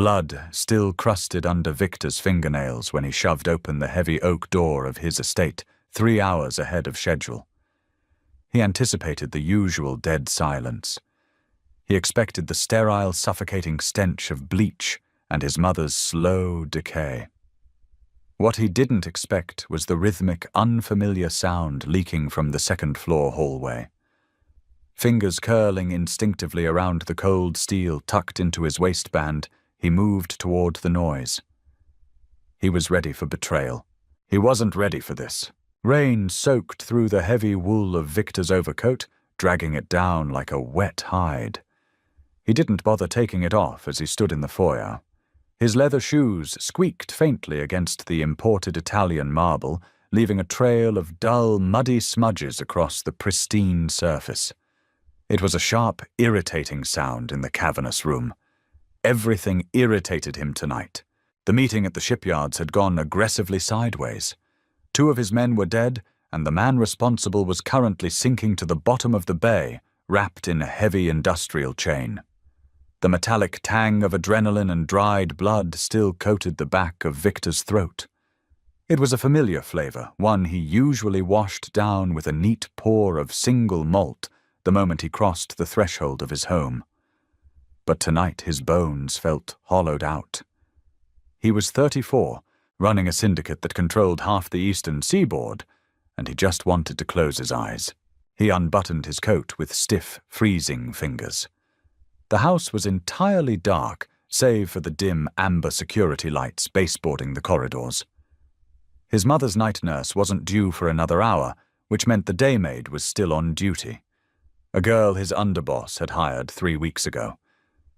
blood still crusted under Victor's fingernails when he shoved open the heavy oak door of his estate 3 hours ahead of schedule. He anticipated the usual dead silence. He expected the sterile, suffocating stench of bleach and his mother's slow decay. What he didn't expect was the rhythmic, unfamiliar sound leaking from the second-floor hallway. Fingers curling instinctively around the cold steel tucked into his waistband, he moved toward the noise. He was ready for betrayal. He wasn't ready for this. Rain soaked through the heavy wool of Victor's overcoat, dragging it down like a wet hide. He didn't bother taking it off as he stood in the foyer. His leather shoes squeaked faintly against the imported Italian marble, leaving a trail of dull, muddy smudges across the pristine surface. It was a sharp, irritating sound in the cavernous room. Everything irritated him tonight. The meeting at the shipyards had gone aggressively sideways. 2 of his men were dead, and the man responsible was currently sinking to the bottom of the bay, wrapped in a heavy industrial chain. The metallic tang of adrenaline and dried blood still coated the back of Victor's throat. It was a familiar flavor, one he usually washed down with a neat pour of single malt the moment he crossed the threshold of his home. But tonight his bones felt hollowed out. He was 34, running a syndicate that controlled half the eastern seaboard, and he just wanted to close his eyes. He unbuttoned his coat with stiff, freezing fingers. The house was entirely dark, save for the dim amber security lights baseboarding the corridors. His mother's night nurse wasn't due for another hour, which meant the day maid was still on duty. A girl his underboss had hired 3 weeks ago.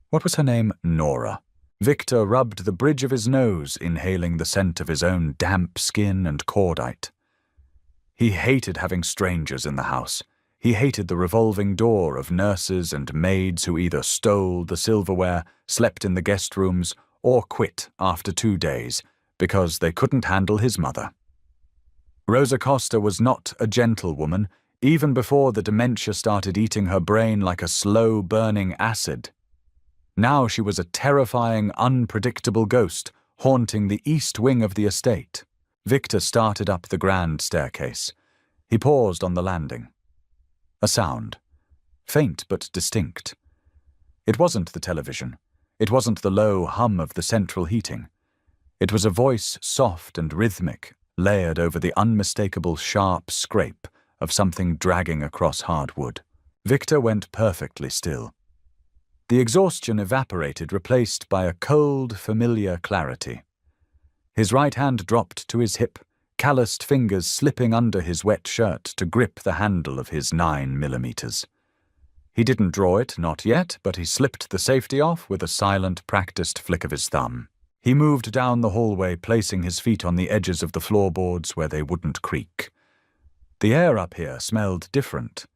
What was her name? Nora. Victor rubbed the bridge of his nose, inhaling the scent of his own damp skin and cordite. He hated having strangers in the house. He hated the revolving door of nurses and maids who either stole the silverware, slept in the guest rooms, or quit after 2 days because they couldn't handle his mother. Rosa Costa was not a gentlewoman, even before the dementia started eating her brain like a slow-burning acid. Now she was a terrifying, unpredictable ghost haunting the east wing of the estate. Victor started up the grand staircase. He paused on the landing. A sound. Faint but distinct. It wasn't the television. It wasn't the low hum of the central heating. It was a voice soft and rhythmic, layered over the unmistakable sharp scrape of something dragging across hard wood. Victor went perfectly still. The exhaustion evaporated, replaced by a cold, familiar clarity. His right hand dropped to his hip, calloused fingers slipping under his wet shirt to grip the handle of his 9mm. He didn't draw it, not yet, but he slipped the safety off with a silent, practiced flick of his thumb. He moved down the hallway, placing his feet on the edges of the floorboards where they wouldn't creak. The air up here smelled different.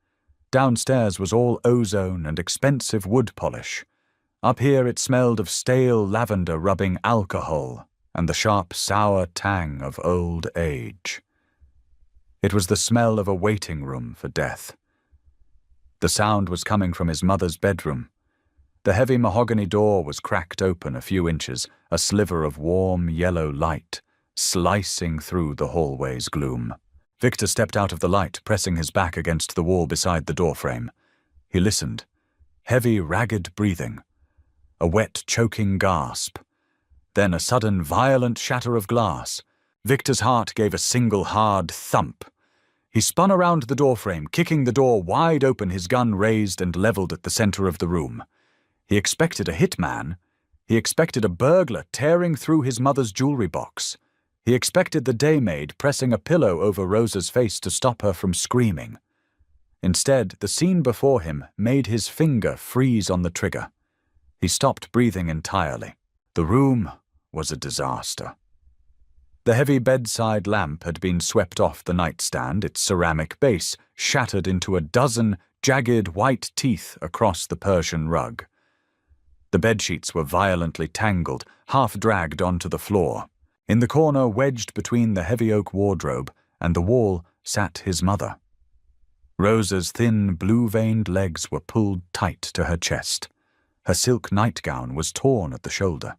Downstairs was all ozone and expensive wood polish. Up here it smelled of stale lavender rubbing alcohol and the sharp, sour tang of old age. It was the smell of a waiting room for death. The sound was coming from his mother's bedroom. The heavy mahogany door was cracked open a few inches, a sliver of warm yellow light slicing through the hallway's gloom. Victor stepped out of the light, pressing his back against the wall beside the doorframe. He listened. Heavy, ragged breathing. A wet, choking gasp. Then a sudden, violent shatter of glass. Victor's heart gave a single hard thump. He spun around the doorframe, kicking the door wide open, his gun raised and leveled at the center of the room. He expected a hitman. He expected a burglar tearing through his mother's jewelry box. He expected the daymaid pressing a pillow over Rosa's face to stop her from screaming. Instead, the scene before him made his finger freeze on the trigger. He stopped breathing entirely. The room was a disaster. The heavy bedside lamp had been swept off the nightstand, its ceramic base shattered into a dozen jagged white teeth across the Persian rug. The bedsheets were violently tangled, half-dragged onto the floor. In the corner, wedged between the heavy oak wardrobe and the wall, sat his mother. Rosa's thin, blue-veined legs were pulled tight to her chest. Her silk nightgown was torn at the shoulder.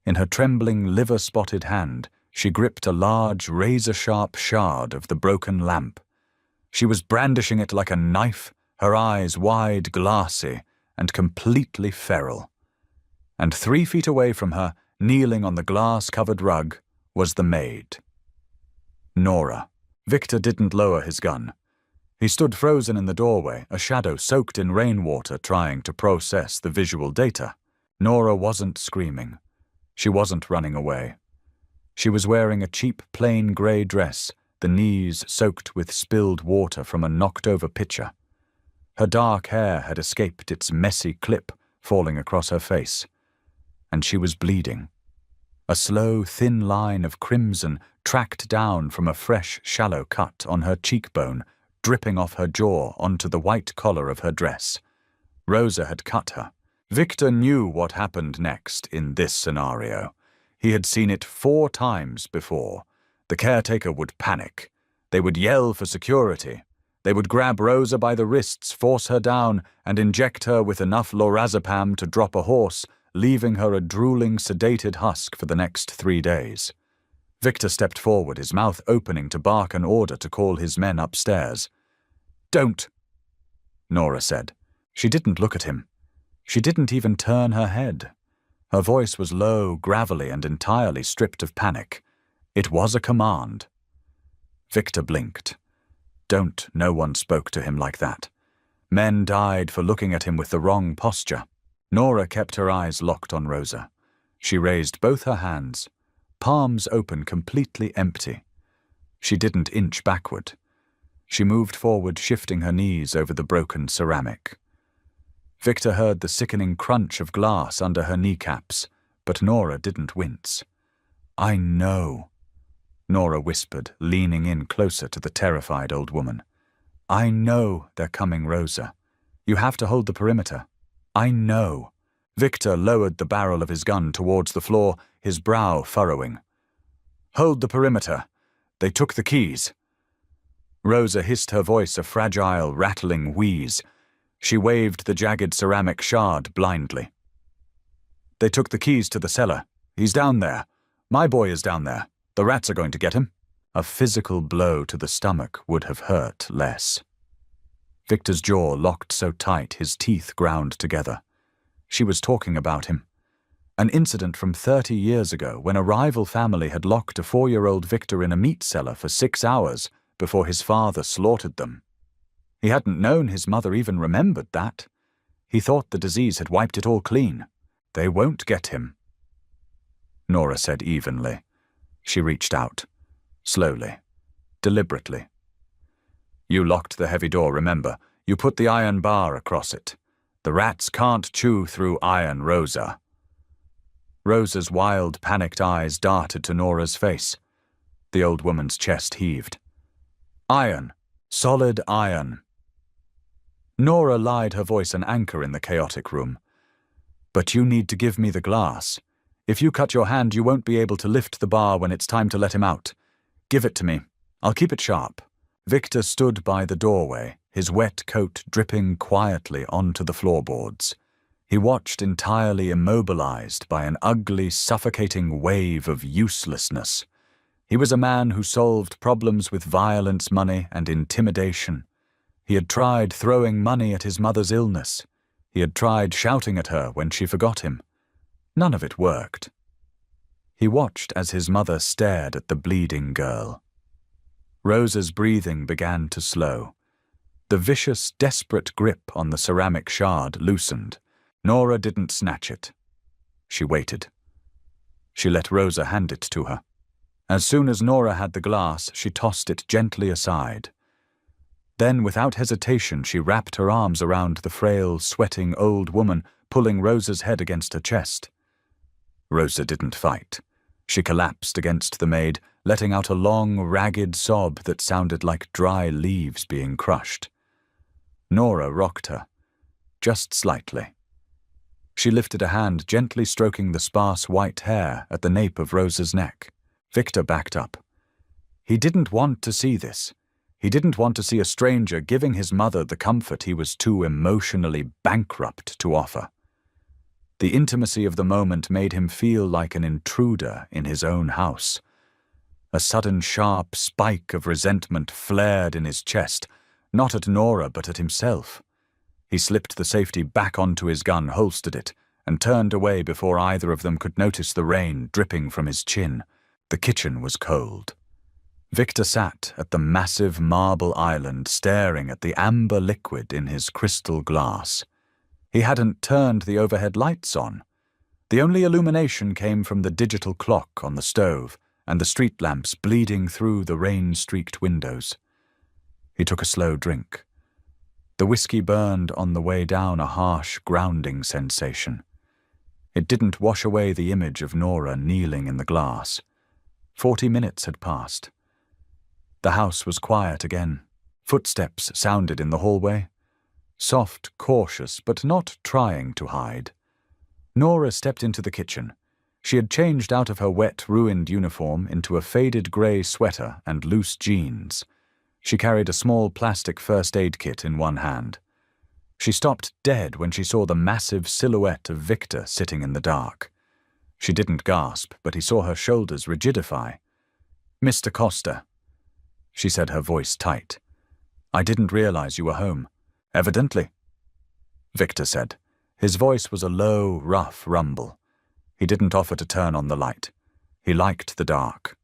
In her trembling, liver-spotted hand, she gripped a large, razor-sharp shard of the broken lamp. She was brandishing it like a knife, her eyes wide, glassy, and completely feral. And 3 feet away from her, kneeling on the glass-covered rug, was the maid. Nora. Victor didn't lower his gun. He stood frozen in the doorway, a shadow soaked in rainwater trying to process the visual data. Nora wasn't screaming. She wasn't running away. She was wearing a cheap plain grey dress, the knees soaked with spilled water from a knocked-over pitcher. Her dark hair had escaped its messy clip, falling across her face. And she was bleeding. A slow, thin line of crimson tracked down from a fresh, shallow cut on her cheekbone, dripping off her jaw onto the white collar of her dress. Rosa had cut her. Victor knew what happened next in this scenario. He had seen it 4 times before. The caretaker would panic. They would yell for security. They would grab Rosa by the wrists, force her down, and inject her with enough lorazepam to drop a horse, leaving her a drooling, sedated husk for the next 3 days. Victor stepped forward, his mouth opening to bark an order to call his men upstairs. "Don't," Nora said. She didn't look at him. She didn't even turn her head. Her voice was low, gravelly, and entirely stripped of panic. It was a command. Victor blinked. Don't, no one spoke to him like that. Men died for looking at him with the wrong posture. Nora kept her eyes locked on Rosa. She raised both her hands, palms open, completely empty. She didn't inch backward. She moved forward, shifting her knees over the broken ceramic. Victor heard the sickening crunch of glass under her kneecaps, but Nora didn't wince. "I know," Nora whispered, leaning in closer to the terrified old woman. "I know they're coming, Rosa. You have to hold the perimeter. I know." Victor lowered the barrel of his gun towards the floor, his brow furrowing. "Hold the perimeter. They took the keys." Rosa hissed, her voice a fragile, rattling wheeze. She waved the jagged ceramic shard blindly. "They took the keys to the cellar. He's down there. My boy is down there. The rats are going to get him." A physical blow to the stomach would have hurt less. Victor's jaw locked so tight his teeth ground together. She was talking about him. An incident from 30 years ago when a rival family had locked a 4-year-old Victor in a meat cellar for 6 hours before his father slaughtered them. He hadn't known his mother even remembered that. He thought the disease had wiped it all clean. "They won't get him," Nora said evenly. She reached out, slowly, deliberately. "You locked the heavy door, remember? You put the iron bar across it. The rats can't chew through iron, Rosa." Rosa's wild, panicked eyes darted to Nora's face. The old woman's chest heaved. "Iron. Solid iron." Nora lied, her voice an anchor in the chaotic room. "But you need to give me the glass. If you cut your hand, you won't be able to lift the bar when it's time to let him out. Give it to me. I'll keep it sharp." Victor stood by the doorway, his wet coat dripping quietly onto the floorboards. He watched, entirely immobilized by an ugly, suffocating wave of uselessness. He was a man who solved problems with violence, money, and intimidation. He had tried throwing money at his mother's illness. He had tried shouting at her when she forgot him. None of it worked. He watched as his mother stared at the bleeding girl. Rosa's breathing began to slow. The vicious, desperate grip on the ceramic shard loosened. Nora didn't snatch it. She waited. She let Rosa hand it to her. As soon as Nora had the glass, she tossed it gently aside. Then, without hesitation, she wrapped her arms around the frail, sweating old woman, pulling Rosa's head against her chest. Rosa didn't fight. She collapsed against the maid, letting out a long, ragged sob that sounded like dry leaves being crushed. Nora rocked her, just slightly. She lifted a hand, gently stroking the sparse white hair at the nape of Rosa's neck. Victor backed up. He didn't want to see this. He didn't want to see a stranger giving his mother the comfort he was too emotionally bankrupt to offer. The intimacy of the moment made him feel like an intruder in his own house. A sudden sharp spike of resentment flared in his chest, not at Nora but at himself. He slipped the safety back onto his gun, holstered it, and turned away before either of them could notice the rain dripping from his chin. The kitchen was cold. Victor sat at the massive marble island, staring at the amber liquid in his crystal glass. He hadn't turned the overhead lights on. The only illumination came from the digital clock on the stove and the street lamps bleeding through the rain-streaked windows. He took a slow drink. The whiskey burned on the way down a harsh, grounding sensation. It didn't wash away the image of Nora kneeling in the glass. 40 minutes had passed. The house was quiet again. Footsteps sounded in the hallway. Soft, cautious, but not trying to hide. Nora stepped into the kitchen. She had changed out of her wet, ruined uniform into a faded grey sweater and loose jeans. She carried a small plastic first aid kit in one hand. She stopped dead when she saw the massive silhouette of Victor sitting in the dark. She didn't gasp, but he saw her shoulders rigidify. "Mr. Costa," she said, her voice tight. "I didn't realize you were home." "Evidently," Victor said. His voice was a low, rough rumble. He didn't offer to turn on the light. He liked the dark.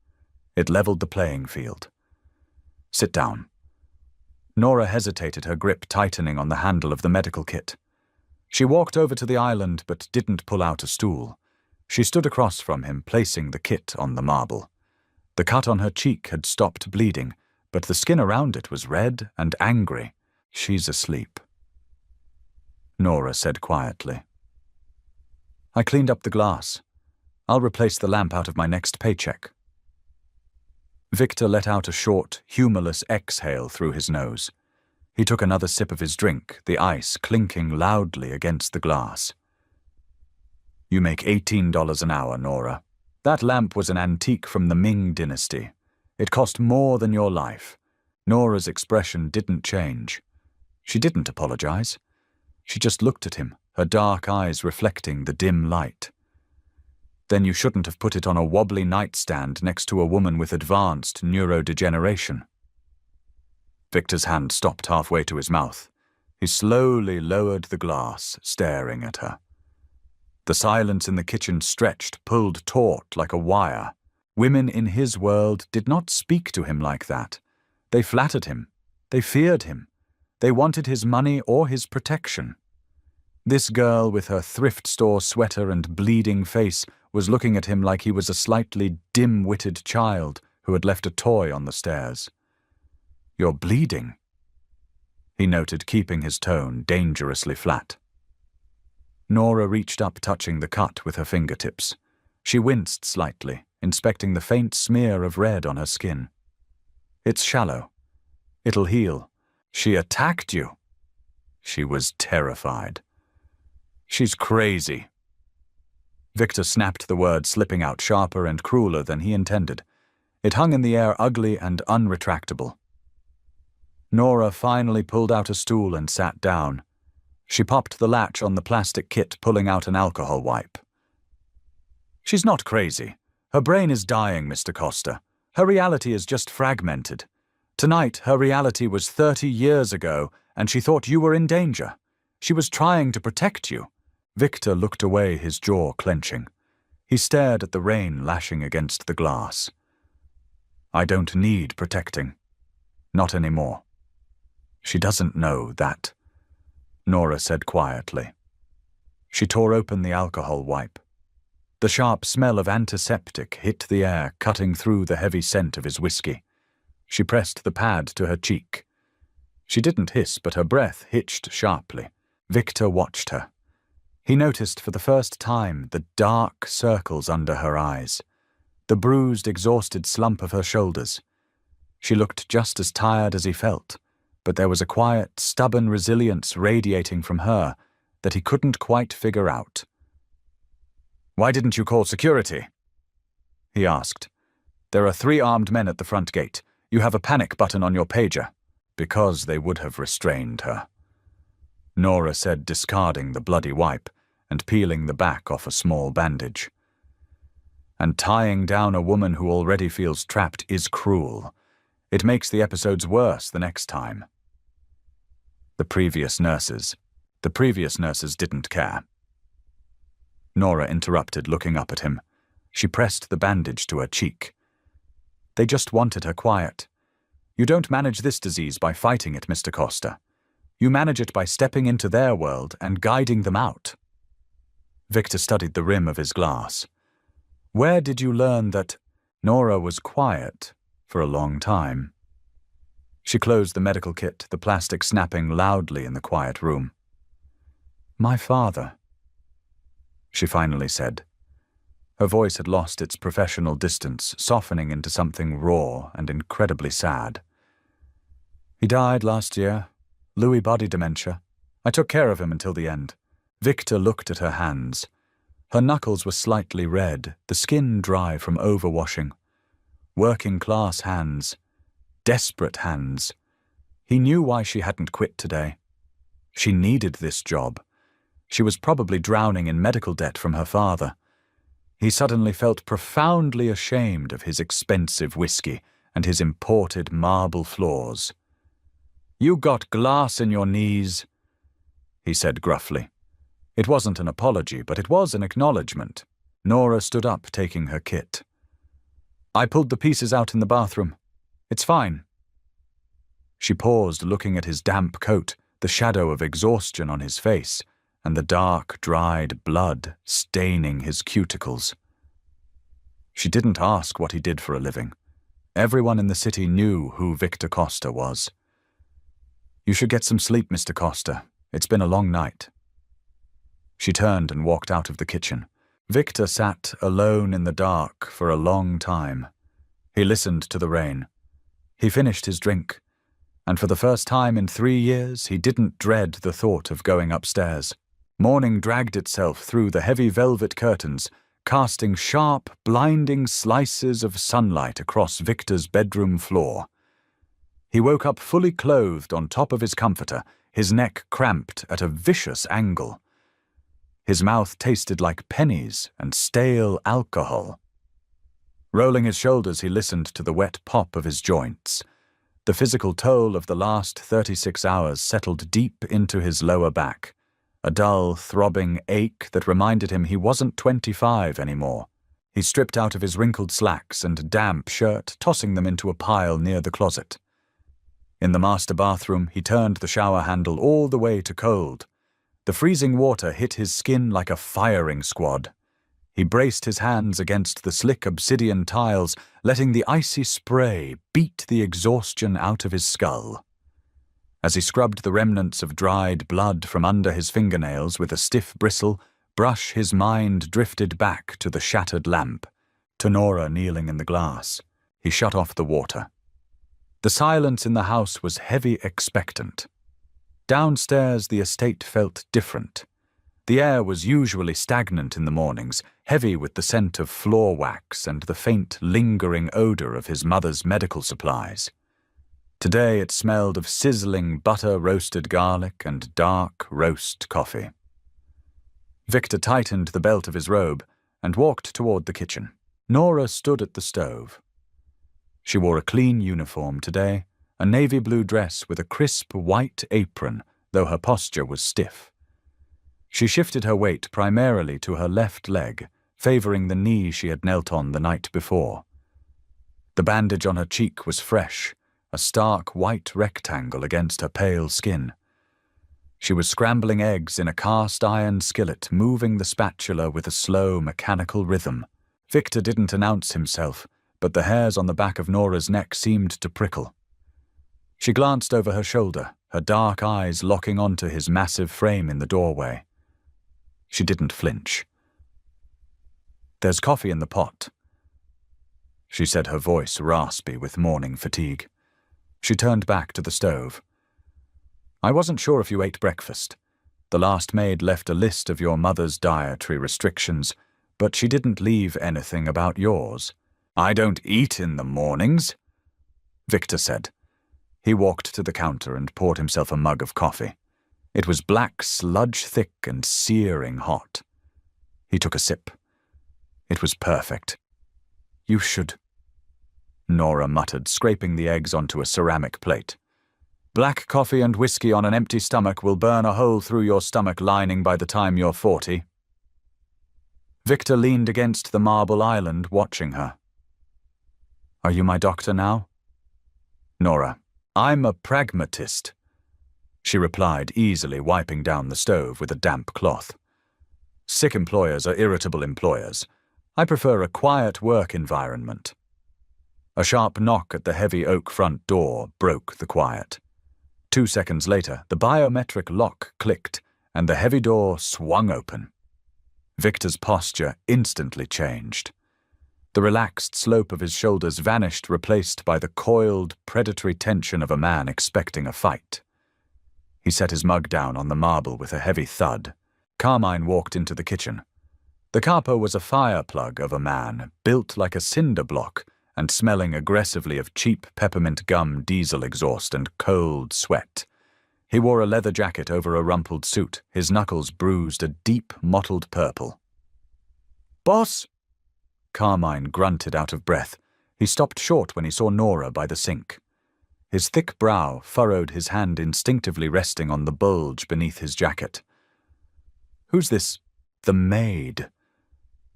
It leveled the playing field. "Sit down." Nora hesitated, her grip tightening on the handle of the medical kit. She walked over to the island but didn't pull out a stool. She stood across from him, placing the kit on the marble. The cut on her cheek had stopped bleeding, but the skin around it was red and angry. "She's asleep," Nora said quietly. "I cleaned up the glass. I'll replace the lamp out of my next paycheck." Victor let out a short, humorless exhale through his nose. He took another sip of his drink, the ice clinking loudly against the glass. "You make $18 an hour, Nora. That lamp was an antique from the Ming dynasty. It cost more than your life." Nora's expression didn't change. She didn't apologize. She just looked at him, her dark eyes reflecting the dim light. "Then you shouldn't have put it on a wobbly nightstand next to a woman with advanced neurodegeneration." Victor's hand stopped halfway to his mouth. He slowly lowered the glass, staring at her. The silence in the kitchen stretched, pulled taut like a wire. Women in his world did not speak to him like that. They flattered him. They feared him. They wanted his money or his protection. This girl with her thrift store sweater and bleeding face was looking at him like he was a slightly dim-witted child who had left a toy on the stairs. "You're bleeding," he noted, keeping his tone dangerously flat. Nora reached up, touching the cut with her fingertips. She winced slightly, inspecting the faint smear of red on her skin. "It's shallow. It'll heal." "She attacked you." She was terrified. "She's crazy." Victor snapped the word, slipping out sharper and crueler than he intended. It hung in the air, ugly and unretractable. Nora finally pulled out a stool and sat down. She popped the latch on the plastic kit, pulling out an alcohol wipe. "She's not crazy. Her brain is dying, Mr. Costa. Her reality is just fragmented. Tonight, her reality was 30 years ago, and she thought you were in danger. She was trying to protect you." Victor looked away, his jaw clenching. He stared at the rain lashing against the glass. "I don't need protecting. Not anymore." "She doesn't know that," Nora said quietly. She tore open the alcohol wipe. The sharp smell of antiseptic hit the air, cutting through the heavy scent of his whiskey. She pressed the pad to her cheek. She didn't hiss, but her breath hitched sharply. Victor watched her. He noticed for the first time the dark circles under her eyes, the bruised, exhausted slump of her shoulders. She looked just as tired as he felt, but there was a quiet, stubborn resilience radiating from her that he couldn't quite figure out. "Why didn't you call security?" he asked. "There are 3 armed men at the front gate. You have a panic button on your pager." "Because they would have restrained her," Nora said, discarding the bloody wipe. and peeling the back off a small bandage. And tying down a woman who already feels trapped is cruel. It makes the episodes worse the next time. The previous nurses didn't care. Nora interrupted, looking up at him. She pressed the bandage to her cheek. They just wanted her quiet. You don't manage this disease by fighting it, Mr. Costa. You manage it by stepping into their world and guiding them out. Victor studied the rim of his glass. Where did you learn that Nora was quiet for a long time? She closed the medical kit, the plastic snapping loudly in the quiet room. My father, she finally said. Her voice had lost its professional distance, softening into something raw and incredibly sad. He died last year. Lewy body dementia. I took care of him until the end. Victor looked at her hands. Her knuckles were slightly red, the skin dry from overwashing. Working-class hands. Desperate hands. He knew why she hadn't quit today. She needed this job. She was probably drowning in medical debt from her father. He suddenly felt profoundly ashamed of his expensive whiskey and his imported marble floors. You got glass in your knees, he said gruffly. It wasn't an apology, but it was an acknowledgement. Nora stood up, taking her kit. I pulled the pieces out in the bathroom. It's fine. She paused, looking at his damp coat, the shadow of exhaustion on his face, and the dark, dried blood staining his cuticles. She didn't ask what he did for a living. Everyone in the city knew who Victor Costa was. You should get some sleep, Mr. Costa. It's been a long night. She turned and walked out of the kitchen. Victor sat alone in the dark for a long time. He listened to the rain. He finished his drink, and for the first time in 3 years, he didn't dread the thought of going upstairs. Morning dragged itself through the heavy velvet curtains, casting sharp, blinding slices of sunlight across Victor's bedroom floor. He woke up fully clothed on top of his comforter, his neck cramped at a vicious angle. His mouth tasted like pennies and stale alcohol. Rolling his shoulders, he listened to the wet pop of his joints. The physical toll of the last 36 hours settled deep into his lower back, a dull, throbbing ache that reminded him he wasn't 25 anymore. He stripped out of his wrinkled slacks and damp shirt, tossing them into a pile near the closet. In the master bathroom, he turned the shower handle all the way to cold. The freezing water hit his skin like a firing squad. He braced his hands against the slick obsidian tiles, letting the icy spray beat the exhaustion out of his skull. As he scrubbed the remnants of dried blood from under his fingernails with a stiff bristle, brush his mind drifted back to the shattered lamp, to Nora kneeling in the glass. He shut off the water. The silence in the house was heavy expectant. Downstairs the estate felt different. The air was usually stagnant in the mornings, heavy with the scent of floor wax and the faint, lingering odor of his mother's medical supplies. Today it smelled of sizzling butter-roasted garlic and dark roast coffee. Victor tightened the belt of his robe and walked toward the kitchen. Nora stood at the stove. She wore a clean uniform today, a navy blue dress with a crisp white apron, though her posture was stiff. She shifted her weight primarily to her left leg, favoring the knee she had knelt on the night before. The bandage on her cheek was fresh, a stark white rectangle against her pale skin. She was scrambling eggs in a cast-iron skillet, moving the spatula with a slow, mechanical rhythm. Victor didn't announce himself, but the hairs on the back of Nora's neck seemed to prickle. She glanced over her shoulder, her dark eyes locking onto his massive frame in the doorway. She didn't flinch. There's coffee in the pot, she said, her voice raspy with morning fatigue. She turned back to the stove. I wasn't sure if you ate breakfast. The last maid left a list of your mother's dietary restrictions, but she didn't leave anything about yours. I don't eat in the mornings, Victor said. He walked to the counter and poured himself a mug of coffee. It was black, sludge-thick and searing hot. He took a sip. It was perfect. "You should," Nora muttered, scraping the eggs onto a ceramic plate. "Black coffee and whiskey on an empty stomach will burn a hole through your stomach lining by the time you're 40. Victor leaned against the marble island, watching her. "Are you my doctor now?" "Nora, I'm a pragmatist," she replied, easily wiping down the stove with a damp cloth. "Sick employers are irritable employers. I prefer a quiet work environment." A sharp knock at the heavy oak front door broke the quiet. 2 seconds later, the biometric lock clicked, and the heavy door swung open. Victor's posture instantly changed. The relaxed slope of his shoulders vanished, replaced by the coiled, predatory tension of a man expecting a fight. He set his mug down on the marble with a heavy thud. Carmine walked into the kitchen. The capo was a fire plug of a man, built like a cinder block and smelling aggressively of cheap peppermint gum diesel exhaust and cold sweat. He wore a leather jacket over a rumpled suit, his knuckles bruised a deep, mottled purple. "Boss!" Carmine grunted out of breath. He stopped short when he saw Nora by the sink. His thick brow furrowed, his hand instinctively resting on the bulge beneath his jacket. "Who's this? The maid?"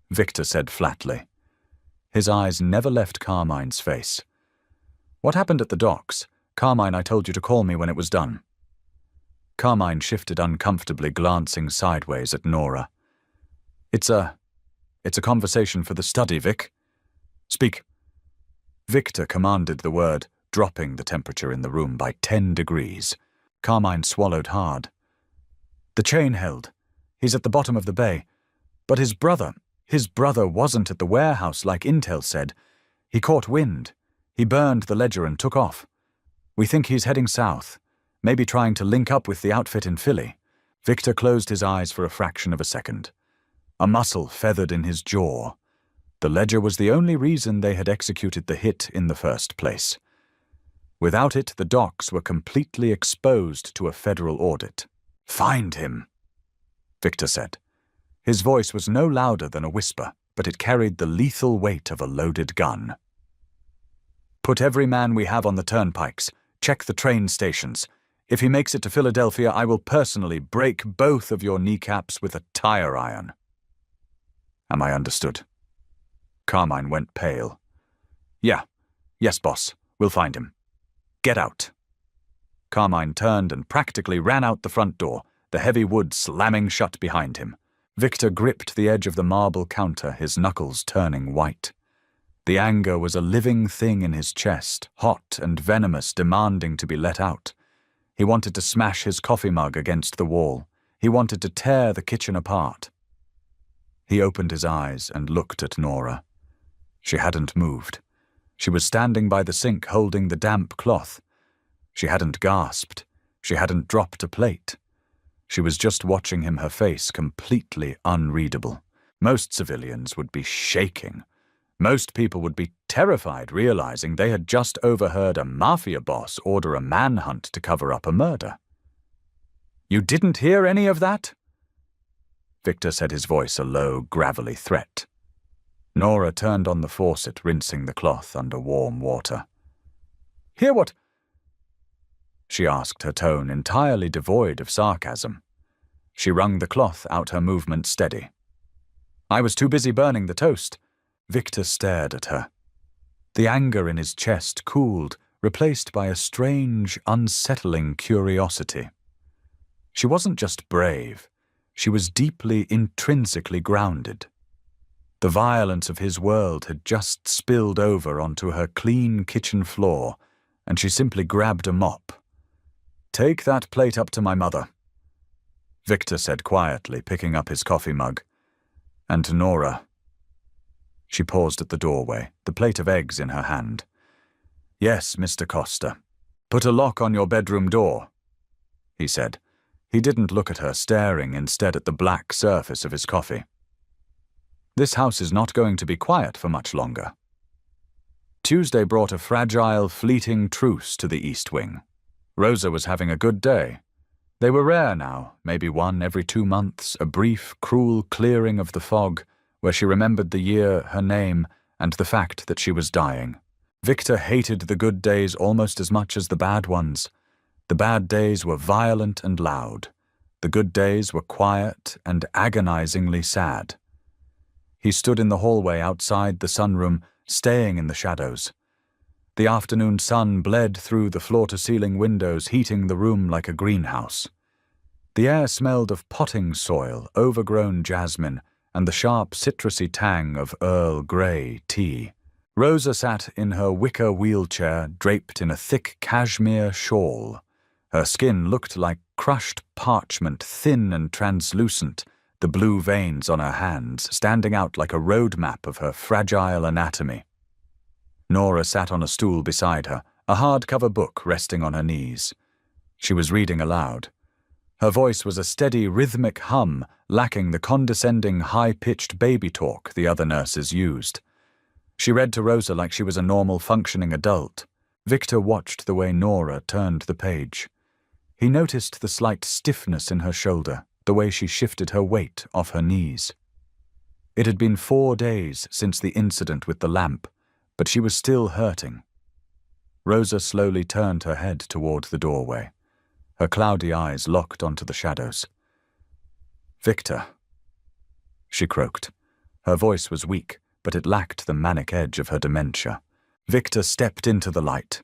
Victor said flatly. His eyes never left Carmine's face. "What happened at the docks? Carmine, I told you to call me when it was done." Carmine shifted uncomfortably, glancing sideways at Nora. It's a conversation for the study, Vic." "Speak." Victor commanded the word, dropping the temperature in the room by 10 degrees. Carmine swallowed hard. "The chain held. He's at the bottom of the bay. But his brother wasn't at the warehouse like Intel said. He caught wind. He burned the ledger and took off. We think he's heading south, maybe trying to link up with the outfit in Philly." Victor closed his eyes for a fraction of a second. A muscle feathered in his jaw. The ledger was the only reason they had executed the hit in the first place. Without it, the docks were completely exposed to a federal audit. "Find him," Victor said. His voice was no louder than a whisper, but it carried the lethal weight of a loaded gun. "Put every man we have on the turnpikes. Check the train stations. If he makes it to Philadelphia, I will personally break both of your kneecaps with a tire iron." "Am I understood?" Carmine went pale. Yes, boss. We'll find him. Get out." Carmine turned and practically ran out the front door, the heavy wood slamming shut behind him. Victor gripped the edge of the marble counter, his knuckles turning white. The anger was a living thing in his chest, hot and venomous, demanding to be let out. He wanted to smash his coffee mug against the wall. He wanted to tear the kitchen apart. He opened his eyes and looked at Nora. She hadn't moved. She was standing by the sink holding the damp cloth. She hadn't gasped. She hadn't dropped a plate. She was just watching him, her face completely unreadable. Most civilians would be shaking. Most people would be terrified, realizing they had just overheard a mafia boss order a manhunt to cover up a murder. "You didn't hear any of that?" Victor said, his voice a low, gravelly threat. Nora turned on the faucet, rinsing the cloth under warm water. "Hear what?" she asked, her tone entirely devoid of sarcasm. She wrung the cloth out, her movement steady. "I was too busy burning the toast." Victor stared at her. The anger in his chest cooled, replaced by a strange, unsettling curiosity. She wasn't just brave. She was deeply, intrinsically grounded. The violence of his world had just spilled over onto her clean kitchen floor, and she simply grabbed a mop. "Take that plate up to my mother," Victor said quietly, picking up his coffee mug. "And to Nora." She paused at the doorway, the plate of eggs in her hand. "Yes, Mr. Costa. Put a lock on your bedroom door," he said. He didn't look at her, staring instead at the black surface of his coffee. "This house is not going to be quiet for much longer." Tuesday brought a fragile, fleeting truce to the East Wing. Rosa was having a good day. They were rare now, maybe one every 2 months, a brief, cruel clearing of the fog, where she remembered the year, her name, and the fact that she was dying. Victor hated the good days almost as much as the bad ones. The bad days were violent and loud. The good days were quiet and agonizingly sad. He stood in the hallway outside the sunroom, staying in the shadows. The afternoon sun bled through the floor-to-ceiling windows, heating the room like a greenhouse. The air smelled of potting soil, overgrown jasmine, and the sharp citrusy tang of Earl Grey tea. Rosa sat in her wicker wheelchair, draped in a thick cashmere shawl. Her skin looked like crushed parchment, thin and translucent, the blue veins on her hands standing out like a road map of her fragile anatomy. Nora sat on a stool beside her, a hardcover book resting on her knees. She was reading aloud. Her voice was a steady, rhythmic hum, lacking the condescending, high-pitched baby talk the other nurses used. She read to Rosa like she was a normal, functioning adult. Victor watched the way Nora turned the page. He noticed the slight stiffness in her shoulder, the way she shifted her weight off her knees. It had been 4 days since the incident with the lamp, but she was still hurting. Rosa slowly turned her head toward the doorway. Her cloudy eyes locked onto the shadows. "Victor," she croaked. Her voice was weak, but it lacked the manic edge of her dementia. Victor stepped into the light.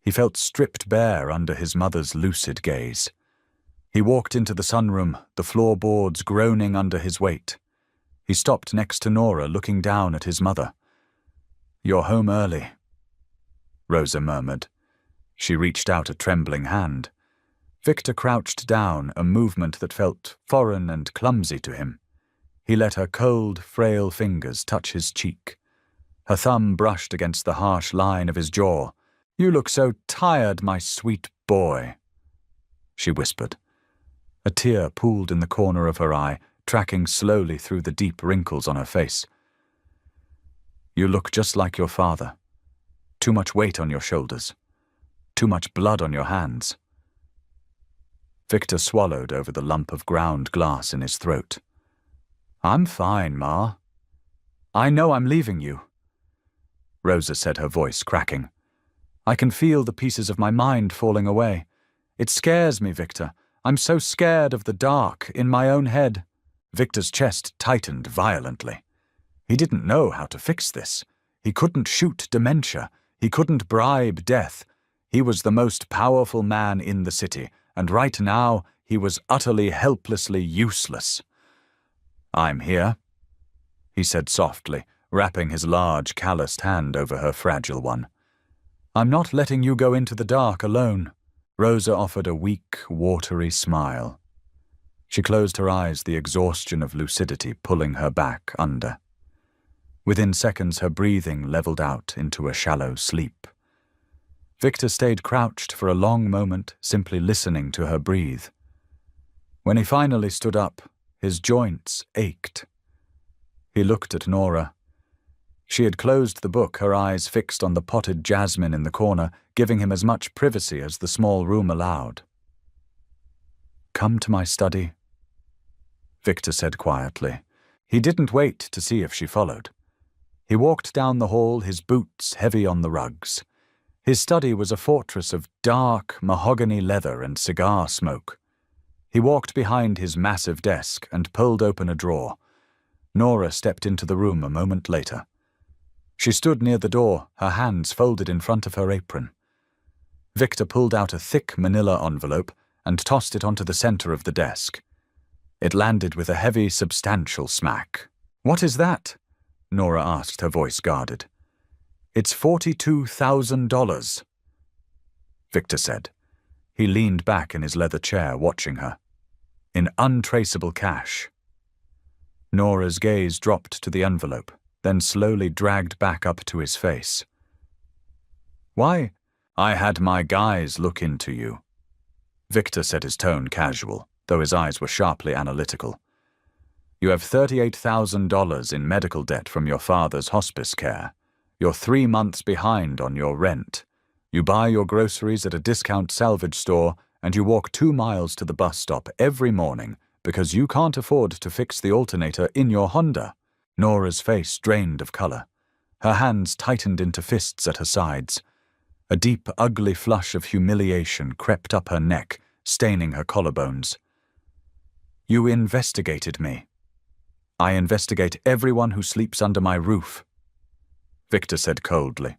He felt stripped bare under his mother's lucid gaze. He walked into the sunroom, the floorboards groaning under his weight. He stopped next to Nora, looking down at his mother. "You're home early," Rosa murmured. She reached out a trembling hand. Victor crouched down, a movement that felt foreign and clumsy to him. He let her cold, frail fingers touch his cheek. Her thumb brushed against the harsh line of his jaw. "You look so tired, my sweet boy," she whispered. A tear pooled in the corner of her eye, tracking slowly through the deep wrinkles on her face. "You look just like your father. Too much weight on your shoulders. Too much blood on your hands." Victor swallowed over the lump of ground glass in his throat. "I'm fine, Ma. I know I'm leaving you," Rosa said, her voice cracking. "I can feel the pieces of my mind falling away. It scares me, Victor. I'm so scared of the dark in my own head." Victor's chest tightened violently. He didn't know how to fix this. He couldn't shoot dementia. He couldn't bribe death. He was the most powerful man in the city, and right now he was utterly, helplessly useless. "I'm here," he said softly, wrapping his large, calloused hand over her fragile one. "I'm not letting you go into the dark alone." Rosa offered a weak, watery smile. She closed her eyes, the exhaustion of lucidity pulling her back under. Within seconds, her breathing leveled out into a shallow sleep. Victor stayed crouched for a long moment, simply listening to her breathe. When he finally stood up, his joints ached. He looked at Nora. She had closed the book, her eyes fixed on the potted jasmine in the corner, giving him as much privacy as the small room allowed. "Come to my study," Victor said quietly. He didn't wait to see if she followed. He walked down the hall, his boots heavy on the rugs. His study was a fortress of dark mahogany leather and cigar smoke. He walked behind his massive desk and pulled open a drawer. Nora stepped into the room a moment later. She stood near the door, her hands folded in front of her apron. Victor pulled out a thick manila envelope and tossed it onto the center of the desk. It landed with a heavy, substantial smack. "What is that?" Nora asked, her voice guarded. "It's $42,000, Victor said. He leaned back in his leather chair, watching her. "In untraceable cash." Nora's gaze dropped to the envelope, then slowly dragged back up to his face. "Why?" "I had my guys look into you," Victor said, his tone casual, though his eyes were sharply analytical. "You have $38,000 in medical debt from your father's hospice care. You're 3 months behind on your rent. You buy your groceries at a discount salvage store, and you walk 2 miles to the bus stop every morning because you can't afford to fix the alternator in your Honda. Nora's face drained of color. Her hands tightened into fists at her sides. A deep, ugly flush of humiliation crept up her neck, staining her collarbones. You investigated me. I investigate everyone who sleeps under my roof, Victor said coldly.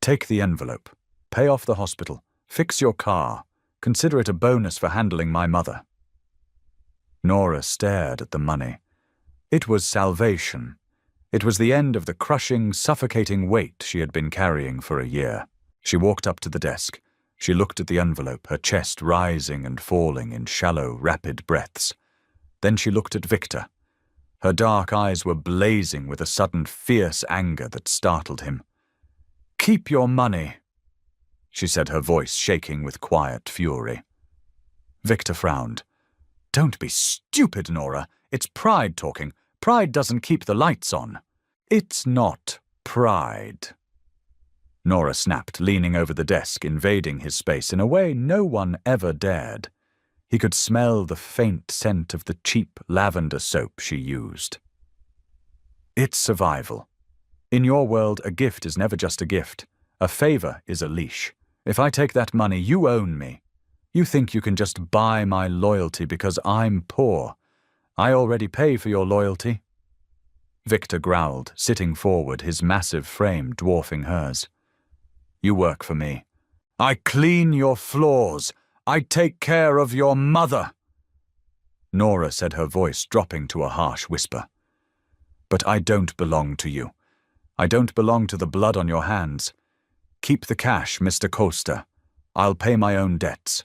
Take the envelope. Pay off the hospital. Fix your car. Consider it a bonus for handling my mother. Nora stared at the money. It was salvation. It was the end of the crushing, suffocating weight she had been carrying for a year. She walked up to the desk. She looked at the envelope, her chest rising and falling in shallow, rapid breaths. Then she looked at Victor. Her dark eyes were blazing with a sudden, fierce anger that startled him. "Keep your money," she said, her voice shaking with quiet fury. Victor frowned. "Don't be stupid, Nora. It's pride talking. Pride doesn't keep the lights on." "It's not pride," Nora snapped, leaning over the desk, invading his space in a way no one ever dared. He could smell the faint scent of the cheap lavender soap she used. "It's survival. In your world, a gift is never just a gift. A favor is a leash. If I take that money, you own me. You think you can just buy my loyalty because I'm poor. I already pay for your loyalty." Victor growled, sitting forward, his massive frame dwarfing hers. "You work for me. I clean your floors. I take care of your mother," Nora said, her voice dropping to a harsh whisper. "But I don't belong to you. I don't belong to the blood on your hands. Keep the cash, Mr. Costa. I'll pay my own debts."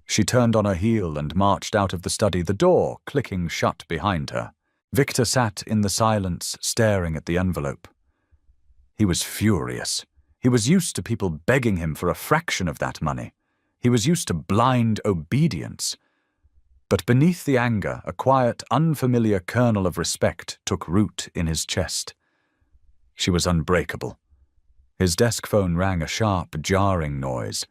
She turned on her heel and marched out of the study, the door clicking shut behind her. Victor sat in the silence, staring at the envelope. He was furious. He was used to people begging him for a fraction of that money. He was used to blind obedience. But beneath the anger, a quiet, unfamiliar kernel of respect took root in his chest. She was unbreakable. His desk phone rang a sharp, jarring noise.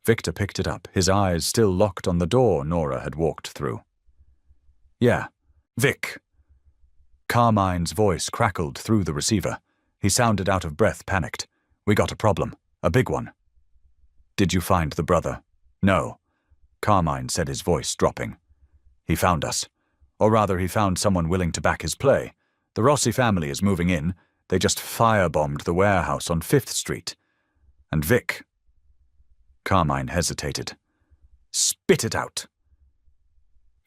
Victor picked it up, his eyes still locked on the door Nora had walked through. "Yeah, Vic." Carmine's voice crackled through the receiver. He sounded out of breath, panicked. "We got a problem. A big one." "Did you find the brother?" "No," Carmine said, his voice dropping. "He found us. Or rather, he found someone willing to back his play. The Rossi family is moving in. They just firebombed the warehouse on 5th Street. And Vic..." Carmine hesitated. "Spit it out."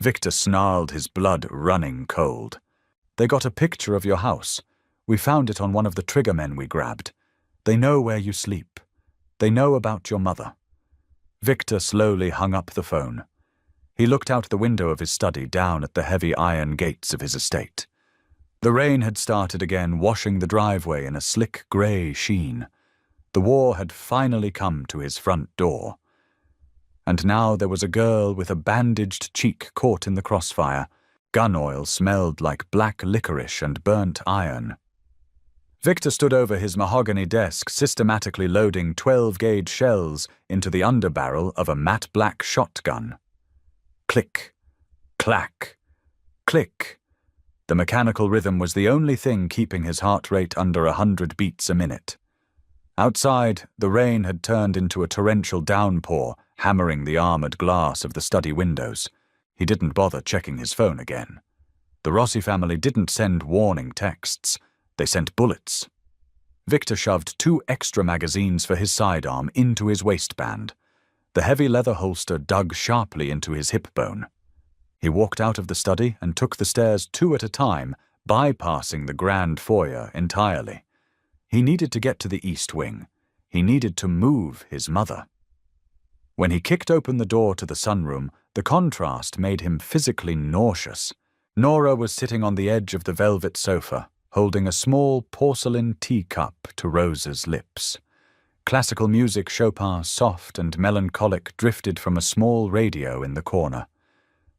Victor snarled, his blood running cold. "They got a picture of your house. We found it on one of the trigger men we grabbed. They know where you sleep. They know about your mother." Victor slowly hung up the phone. He looked out the window of his study, down at the heavy iron gates of his estate. The rain had started again, washing the driveway in a slick grey sheen. The war had finally come to his front door. And now there was a girl with a bandaged cheek caught in the crossfire. Gun oil smelled like black licorice and burnt iron. Victor stood over his mahogany desk, systematically loading 12-gauge shells into the underbarrel of a matte black shotgun. Click, clack, click. The mechanical rhythm was the only thing keeping his heart rate under 100 beats a minute. Outside, the rain had turned into a torrential downpour, hammering the armored glass of the study windows. He didn't bother checking his phone again. The Rossi family didn't send warning texts. They sent bullets. Victor shoved 2 extra magazines for his sidearm into his waistband. The heavy leather holster dug sharply into his hip bone. He walked out of the study and took the stairs 2 at a time, bypassing the grand foyer entirely. He needed to get to the east wing. He needed to move his mother. When he kicked open the door to the sunroom, the contrast made him physically nauseous. Nora was sitting on the edge of the velvet sofa, holding a small porcelain teacup to Rosa's lips. Classical music, Chopin, soft and melancholic, drifted from a small radio in the corner.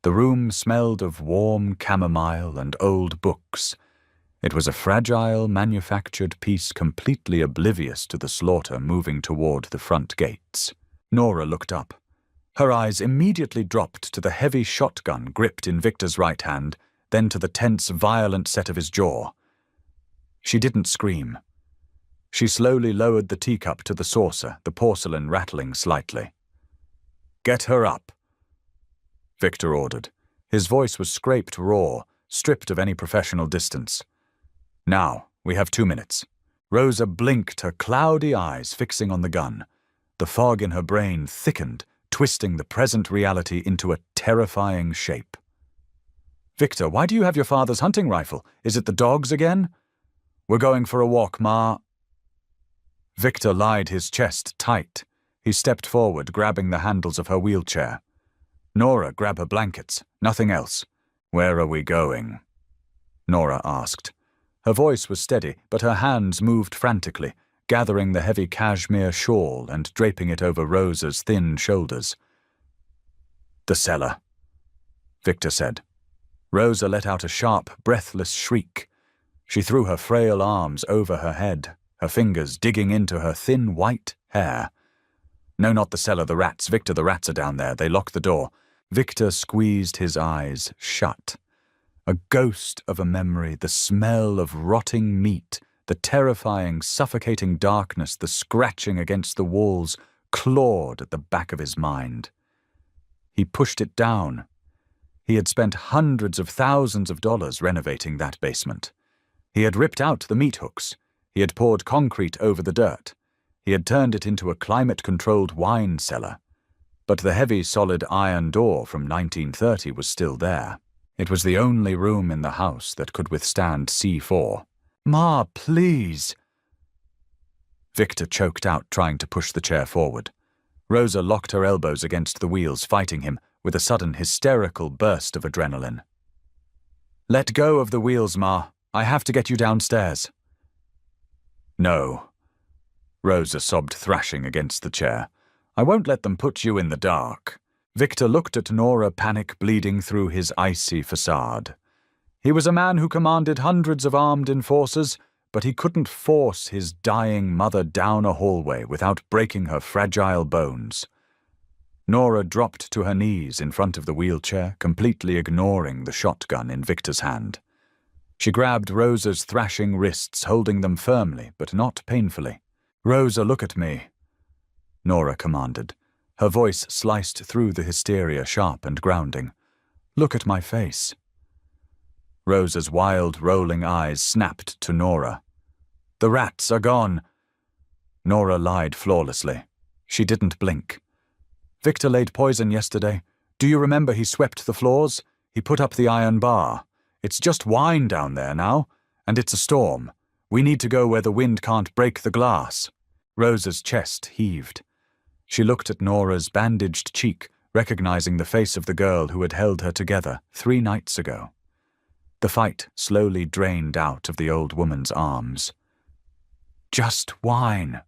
The room smelled of warm chamomile and old books. It was a fragile, manufactured piece completely oblivious to the slaughter moving toward the front gates. Nora looked up. Her eyes immediately dropped to the heavy shotgun gripped in Victor's right hand, then to the tense, violent set of his jaw. She didn't scream. She slowly lowered the teacup to the saucer, the porcelain rattling slightly. "Get her up," Victor ordered. His voice was scraped raw, stripped of any professional distance. "Now, we have 2 minutes." Rosa blinked, her cloudy eyes fixing on the gun. The fog in her brain thickened, twisting the present reality into a terrifying shape. "Victor, why do you have your father's hunting rifle? Is it the dogs again?" "We're going for a walk, Ma." Victor lied his chest tight. He stepped forward, grabbing the handles of her wheelchair. "Nora, grab her blankets. Nothing else." "Where are we going?" Nora asked. Her voice was steady, but her hands moved frantically, gathering the heavy cashmere shawl and draping it over Rosa's thin shoulders. "The cellar," Victor said. Rosa let out a sharp, breathless shriek. She threw her frail arms over her head, her fingers digging into her thin white hair. "No, not the cellar, the rats. Victor, the rats are down there. They locked the door." Victor squeezed his eyes shut. A ghost of a memory, the smell of rotting meat, the terrifying, suffocating darkness, the scratching against the walls, clawed at the back of his mind. He pushed it down. He had spent hundreds of thousands of dollars renovating that basement. He had ripped out the meat hooks. He had poured concrete over the dirt. He had turned it into a climate-controlled wine cellar. But the heavy, solid iron door from 1930 was still there. It was the only room in the house that could withstand C4. "Ma, please!" Victor choked out, trying to push the chair forward. Rosa locked her elbows against the wheels, fighting him, with a sudden hysterical burst of adrenaline. "Let go of the wheels, Ma. I have to get you downstairs." "No," Rosa sobbed, thrashing against the chair. "I won't let them put you in the dark." Victor looked at Nora, panic bleeding through his icy facade. He was a man who commanded hundreds of armed enforcers, but he couldn't force his dying mother down a hallway without breaking her fragile bones. Nora dropped to her knees in front of the wheelchair, completely ignoring the shotgun in Victor's hand. She grabbed Rosa's thrashing wrists, holding them firmly, but not painfully. "Rosa, look at me," Nora commanded. Her voice sliced through the hysteria, sharp and grounding. "Look at my face." Rosa's wild, rolling eyes snapped to Nora. "The rats are gone." Nora lied flawlessly. She didn't blink. "Victor laid poison yesterday. Do you remember he swept the floors? He put up the iron bar. It's just wine down there now, and it's a storm. We need to go where the wind can't break the glass." Rosa's chest heaved. She looked at Nora's bandaged cheek, recognizing the face of the girl who had held her together 3 nights ago. The fight slowly drained out of the old woman's arms. "Just wine,"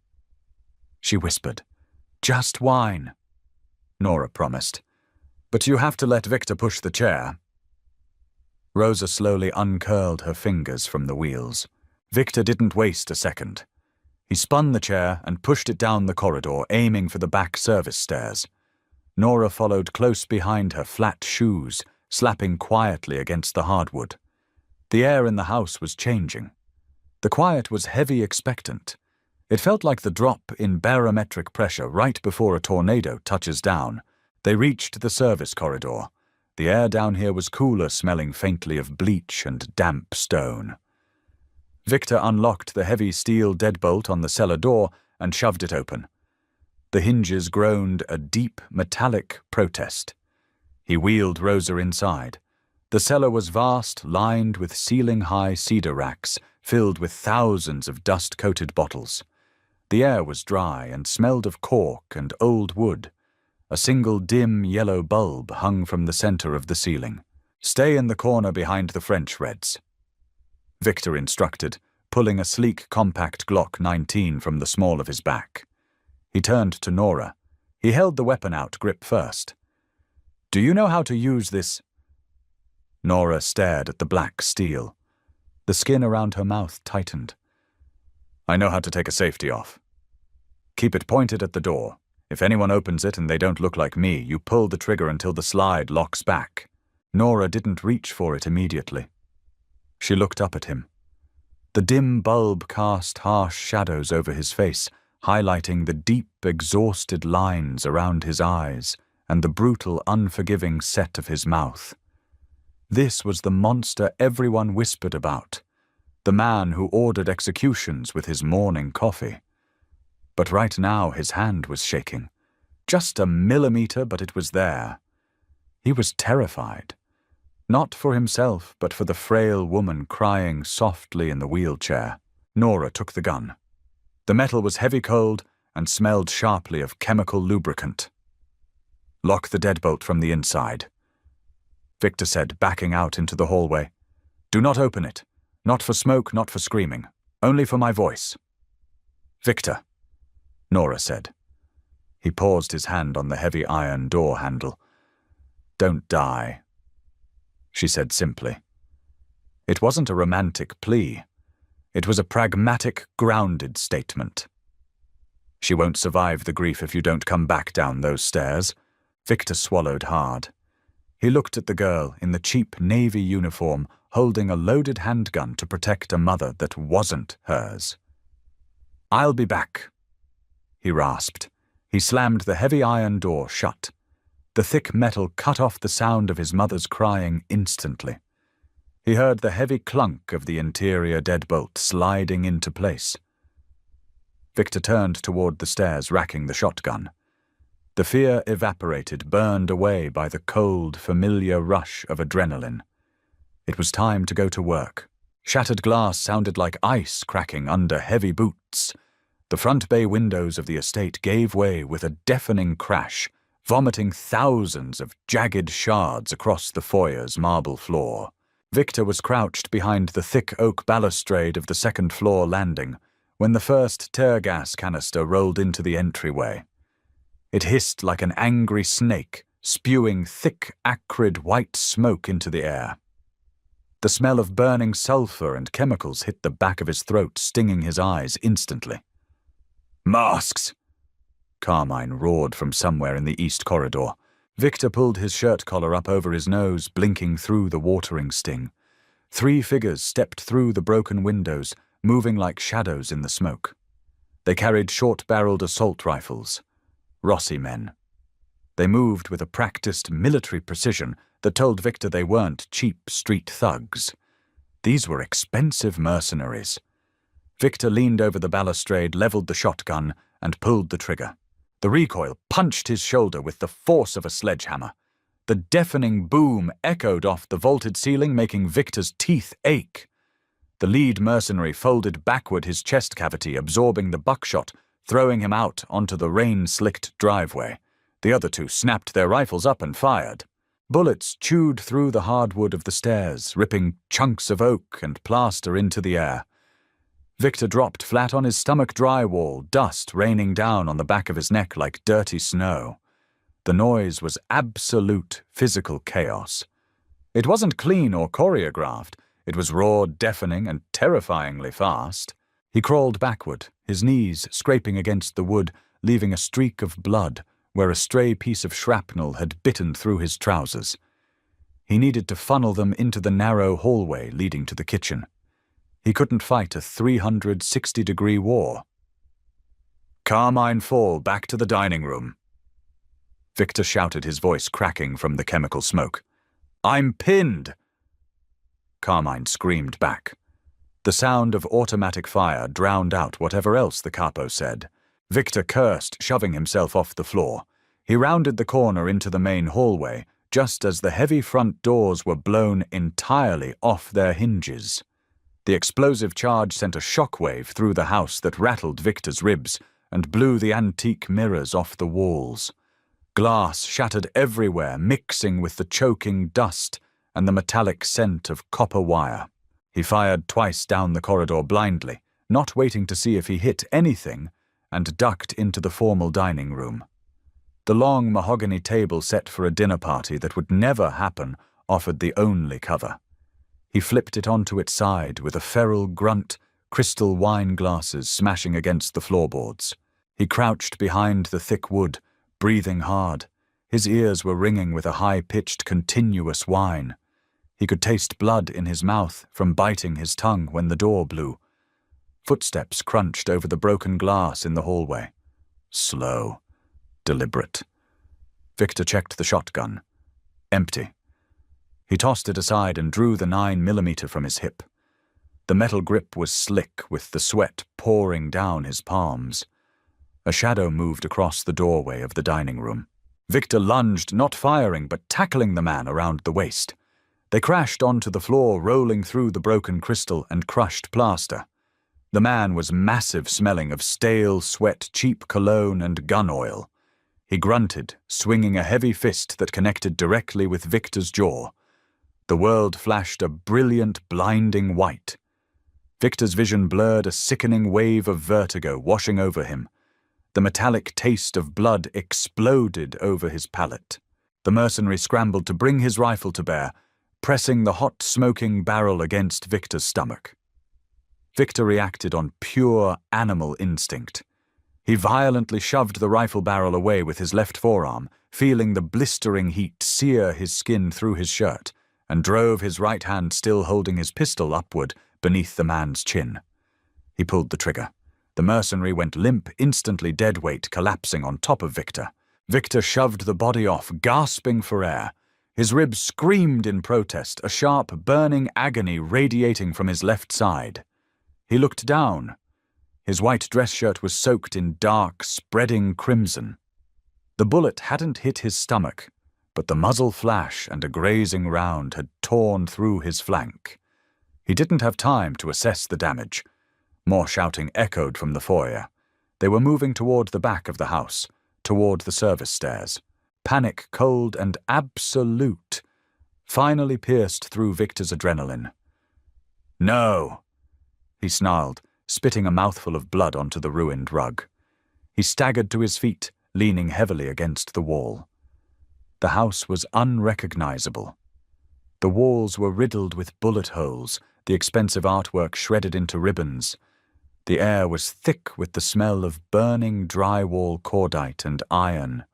she whispered. "Just wine," Nora promised. "But you have to let Victor push the chair." Rosa slowly uncurled her fingers from the wheels. Victor didn't waste a second. He spun the chair and pushed it down the corridor, aiming for the back service stairs. Nora followed close behind her, flat shoes slapping quietly against the hardwood. The air in the house was changing. The quiet was heavy, expectant. It felt like the drop in barometric pressure right before a tornado touches down. They reached the service corridor. The air down here was cooler, smelling faintly of bleach and damp stone. Victor unlocked the heavy steel deadbolt on the cellar door and shoved it open. The hinges groaned a deep, metallic protest. He wheeled Rosa inside. The cellar was vast, lined with ceiling-high cedar racks, filled with thousands of dust-coated bottles. The air was dry and smelled of cork and old wood. A single dim yellow bulb hung from the center of the ceiling. "Stay in the corner behind the French reds," Victor instructed, pulling a sleek, compact Glock 19 from the small of his back. He turned to Nora. He held the weapon out, grip first. "Do you know how to use this?" Nora stared at the black steel. The skin around her mouth tightened. "I know how to take a safety off. Keep it pointed at the door. If anyone opens it and they don't look like me, you pull the trigger until the slide locks back." Nora didn't reach for it immediately. She looked up at him. The dim bulb cast harsh shadows over his face, highlighting the deep, exhausted lines around his eyes and the brutal, unforgiving set of his mouth. This was the monster everyone whispered about, the man who ordered executions with his morning coffee. But right now his hand was shaking. Just a millimeter, but it was there. He was terrified. Not for himself, but for the frail woman crying softly in the wheelchair. Nora took the gun. The metal was heavy cold and smelled sharply of chemical lubricant. "Lock the deadbolt from the inside," Victor said, backing out into the hallway. "Do not open it. Not for smoke, not for screaming. Only for my voice." "Victor," Nora said. He paused his hand on the heavy iron door handle. "Don't die," she said simply. It wasn't a romantic plea. It was a pragmatic, grounded statement. "She won't survive the grief if you don't come back down those stairs." Victor swallowed hard. He looked at the girl in the cheap navy uniform holding a loaded handgun to protect a mother that wasn't hers. "I'll be back," he rasped. He slammed the heavy iron door shut. The thick metal cut off the sound of his mother's crying instantly. He heard the heavy clunk of the interior deadbolt sliding into place. Victor turned toward the stairs, racking the shotgun. The fear evaporated, burned away by the cold, familiar rush of adrenaline. It was time to go to work. Shattered glass sounded like ice cracking under heavy boots. The front bay windows of the estate gave way with a deafening crash, vomiting thousands of jagged shards across the foyer's marble floor. Victor was crouched behind the thick oak balustrade of the second-floor landing when the first tear gas canister rolled into the entryway. It hissed like an angry snake, spewing thick, acrid white smoke into the air. The smell of burning sulfur and chemicals hit the back of his throat, stinging his eyes instantly. "Masks!" Carmine roared from somewhere in the east corridor. Victor pulled his shirt collar up over his nose, blinking through the watering sting. 3 figures stepped through the broken windows, moving like shadows in the smoke. They carried short-barreled assault rifles. Rossi men. They moved with a practiced military precision that told Victor they weren't cheap street thugs. These were expensive mercenaries. Victor leaned over the balustrade, leveled the shotgun, and pulled the trigger. The recoil punched his shoulder with the force of a sledgehammer. The deafening boom echoed off the vaulted ceiling, making Victor's teeth ache. The lead mercenary folded backward his chest cavity, absorbing the buckshot, throwing him out onto the rain-slicked driveway. The other 2 snapped their rifles up and fired. Bullets chewed through the hardwood of the stairs, ripping chunks of oak and plaster into the air. Victor dropped flat on his stomach drywall, dust raining down on the back of his neck like dirty snow. The noise was absolute physical chaos. It wasn't clean or choreographed. It was raw, deafening, and terrifyingly fast. He crawled backward, his knees scraping against the wood, leaving a streak of blood where a stray piece of shrapnel had bitten through his trousers. He needed to funnel them into the narrow hallway leading to the kitchen. He couldn't fight a 360-degree war. "Carmine Fall, back to the dining room," Victor shouted, his voice cracking from the chemical smoke. "I'm pinned!" Carmine screamed back. The sound of automatic fire drowned out whatever else the capo said. Victor cursed, shoving himself off the floor. He rounded the corner into the main hallway, just as the heavy front doors were blown entirely off their hinges. The explosive charge sent a shockwave through the house that rattled Victor's ribs and blew the antique mirrors off the walls. Glass shattered everywhere, mixing with the choking dust and the metallic scent of copper wire. He fired twice down the corridor blindly, not waiting to see if he hit anything, and ducked into the formal dining room. The long mahogany table set for a dinner party that would never happen offered the only cover. He flipped it onto its side with a feral grunt, crystal wine glasses smashing against the floorboards. He crouched behind the thick wood, breathing hard. His ears were ringing with a high-pitched, continuous whine. He could taste blood in his mouth from biting his tongue when the door blew. Footsteps crunched over the broken glass in the hallway. Slow, deliberate. Victor checked the shotgun. Empty. He tossed it aside and drew the 9mm from his hip. The metal grip was slick, with the sweat pouring down his palms. A shadow moved across the doorway of the dining room. Victor lunged, not firing, but tackling the man around the waist. They crashed onto the floor, rolling through the broken crystal and crushed plaster. The man was massive, smelling of stale sweat, cheap cologne, and gun oil. He grunted, swinging a heavy fist that connected directly with Victor's jaw. The world flashed a brilliant, blinding white. Victor's vision blurred, a sickening wave of vertigo washing over him. The metallic taste of blood exploded over his palate. The mercenary scrambled to bring his rifle to bear, pressing the hot, smoking barrel against Victor's stomach. Victor reacted on pure animal instinct. He violently shoved the rifle barrel away with his left forearm, feeling the blistering heat sear his skin through his shirt, and drove his right hand, still holding his pistol, upward beneath the man's chin. He pulled the trigger. The mercenary went limp, instantly dead weight collapsing on top of Victor. Victor shoved the body off, gasping for air. His ribs screamed in protest, a sharp, burning agony radiating from his left side. He looked down. His white dress shirt was soaked in dark, spreading crimson. The bullet hadn't hit his stomach, but the muzzle flash and a grazing round had torn through his flank. He didn't have time to assess the damage. More shouting echoed from the foyer. They were moving toward the back of the house, toward the service stairs. Panic, cold and absolute, finally pierced through Victor's adrenaline. "No!" he snarled, spitting a mouthful of blood onto the ruined rug. He staggered to his feet, leaning heavily against the wall. The house was unrecognizable. The walls were riddled with bullet holes, the expensive artwork shredded into ribbons. The air was thick with the smell of burning drywall, cordite, and iron.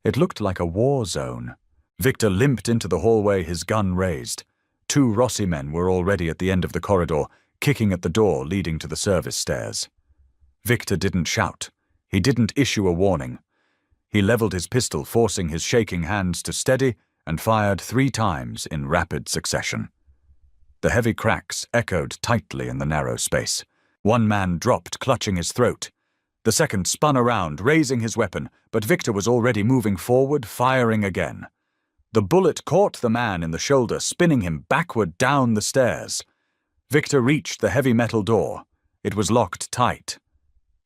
It looked like a war zone. Victor limped into the hallway, his gun raised. 2 Rossi men were already at the end of the corridor, kicking at the door leading to the service stairs. Victor didn't shout. He didn't issue a warning. He leveled his pistol, forcing his shaking hands to steady, and fired 3 times in rapid succession. The heavy cracks echoed tightly in the narrow space. One man dropped, clutching his throat. The second spun around, raising his weapon, but Victor was already moving forward, firing again. The bullet caught the man in the shoulder, spinning him backward down the stairs. Victor reached the heavy metal door. It was locked tight.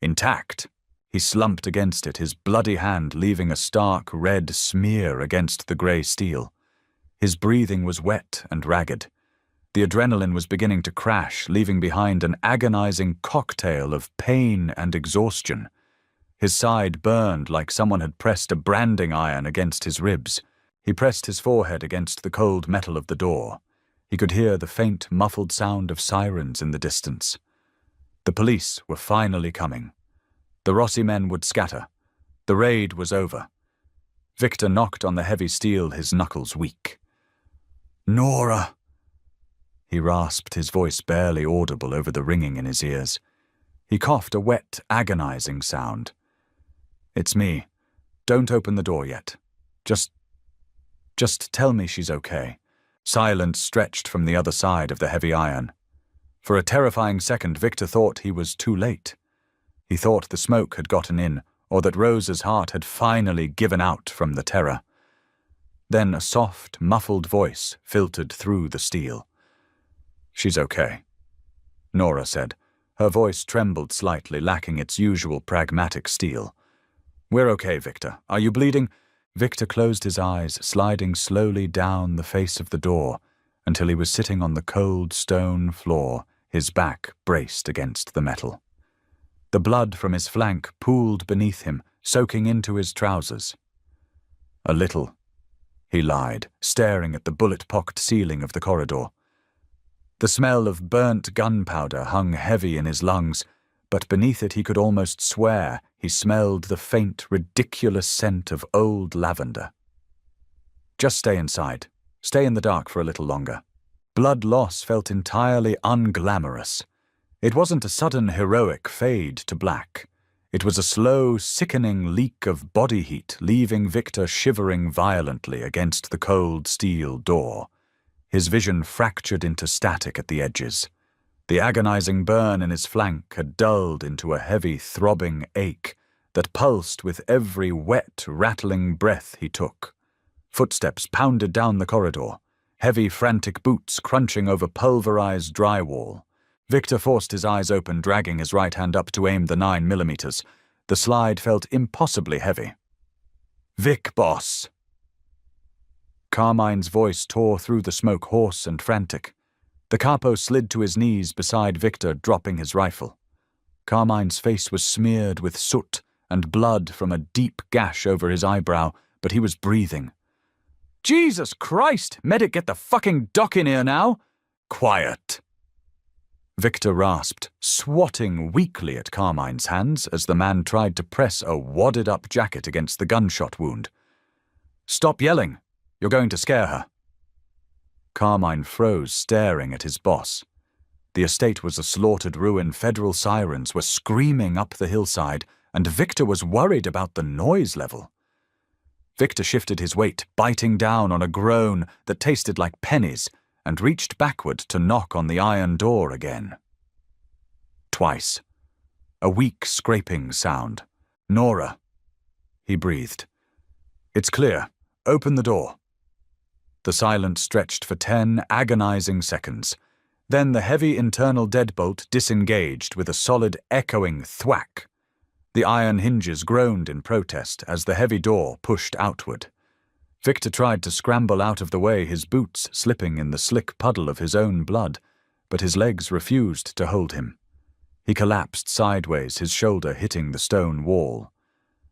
Intact. He slumped against it, his bloody hand leaving a stark red smear against the grey steel. His breathing was wet and ragged. The adrenaline was beginning to crash, leaving behind an agonizing cocktail of pain and exhaustion. His side burned like someone had pressed a branding iron against his ribs. He pressed his forehead against the cold metal of the door. He could hear the faint, muffled sound of sirens in the distance. The police were finally coming. The Rossi men would scatter. The raid was over. Victor knocked on the heavy steel, his knuckles weak. "Nora!" He rasped, his voice barely audible over the ringing in his ears. He coughed a wet, agonizing sound. "It's me. Don't open the door yet. Just tell me she's okay." Silence stretched from the other side of the heavy iron. For a terrifying second, Victor thought he was too late. He thought the smoke had gotten in, or that Rosa's heart had finally given out from the terror. Then a soft, muffled voice filtered through the steel. "She's okay," Nora said. Her voice trembled slightly, lacking its usual pragmatic steel. "We're okay, Victor. Are you bleeding?" Victor closed his eyes, sliding slowly down the face of the door until he was sitting on the cold stone floor, his back braced against the metal. The blood from his flank pooled beneath him, soaking into his trousers. "A little," he lied, staring at the bullet-pocked ceiling of the corridor. The smell of burnt gunpowder hung heavy in his lungs, but beneath it he could almost swear he smelled the faint, ridiculous scent of old lavender. Just stay inside. Stay in the dark for a little longer. Blood loss felt entirely unglamorous. It wasn't a sudden heroic fade to black. It was a slow, sickening leak of body heat, leaving Victor shivering violently against the cold steel door. His vision fractured into static at the edges. The agonizing burn in his flank had dulled into a heavy, throbbing ache that pulsed with every wet, rattling breath he took. Footsteps pounded down the corridor, heavy, frantic boots crunching over pulverized drywall. Victor forced his eyes open, dragging his right hand up to aim the 9mm. The slide felt impossibly heavy. "Vic, boss!" Carmine's voice tore through the smoke, hoarse and frantic. The capo slid to his knees beside Victor, dropping his rifle. Carmine's face was smeared with soot and blood from a deep gash over his eyebrow, but he was breathing. "Jesus Christ! Medic, get the fucking doc in here now!" "Quiet!" Victor rasped, swatting weakly at Carmine's hands as the man tried to press a wadded-up jacket against the gunshot wound. "Stop yelling! You're going to scare her." Carmine froze, staring at his boss. The estate was a slaughtered ruin. Federal sirens were screaming up the hillside, and Victor was worried about the noise level. Victor shifted his weight, biting down on a groan that tasted like pennies, and reached backward to knock on the iron door again. Twice. A weak scraping sound. "Nora," he breathed. "It's clear. Open the door." The silence stretched for 10 agonizing seconds. Then the heavy internal deadbolt disengaged with a solid, echoing thwack. The iron hinges groaned in protest as the heavy door pushed outward. Victor tried to scramble out of the way, his boots slipping in the slick puddle of his own blood, but his legs refused to hold him. He collapsed sideways, his shoulder hitting the stone wall.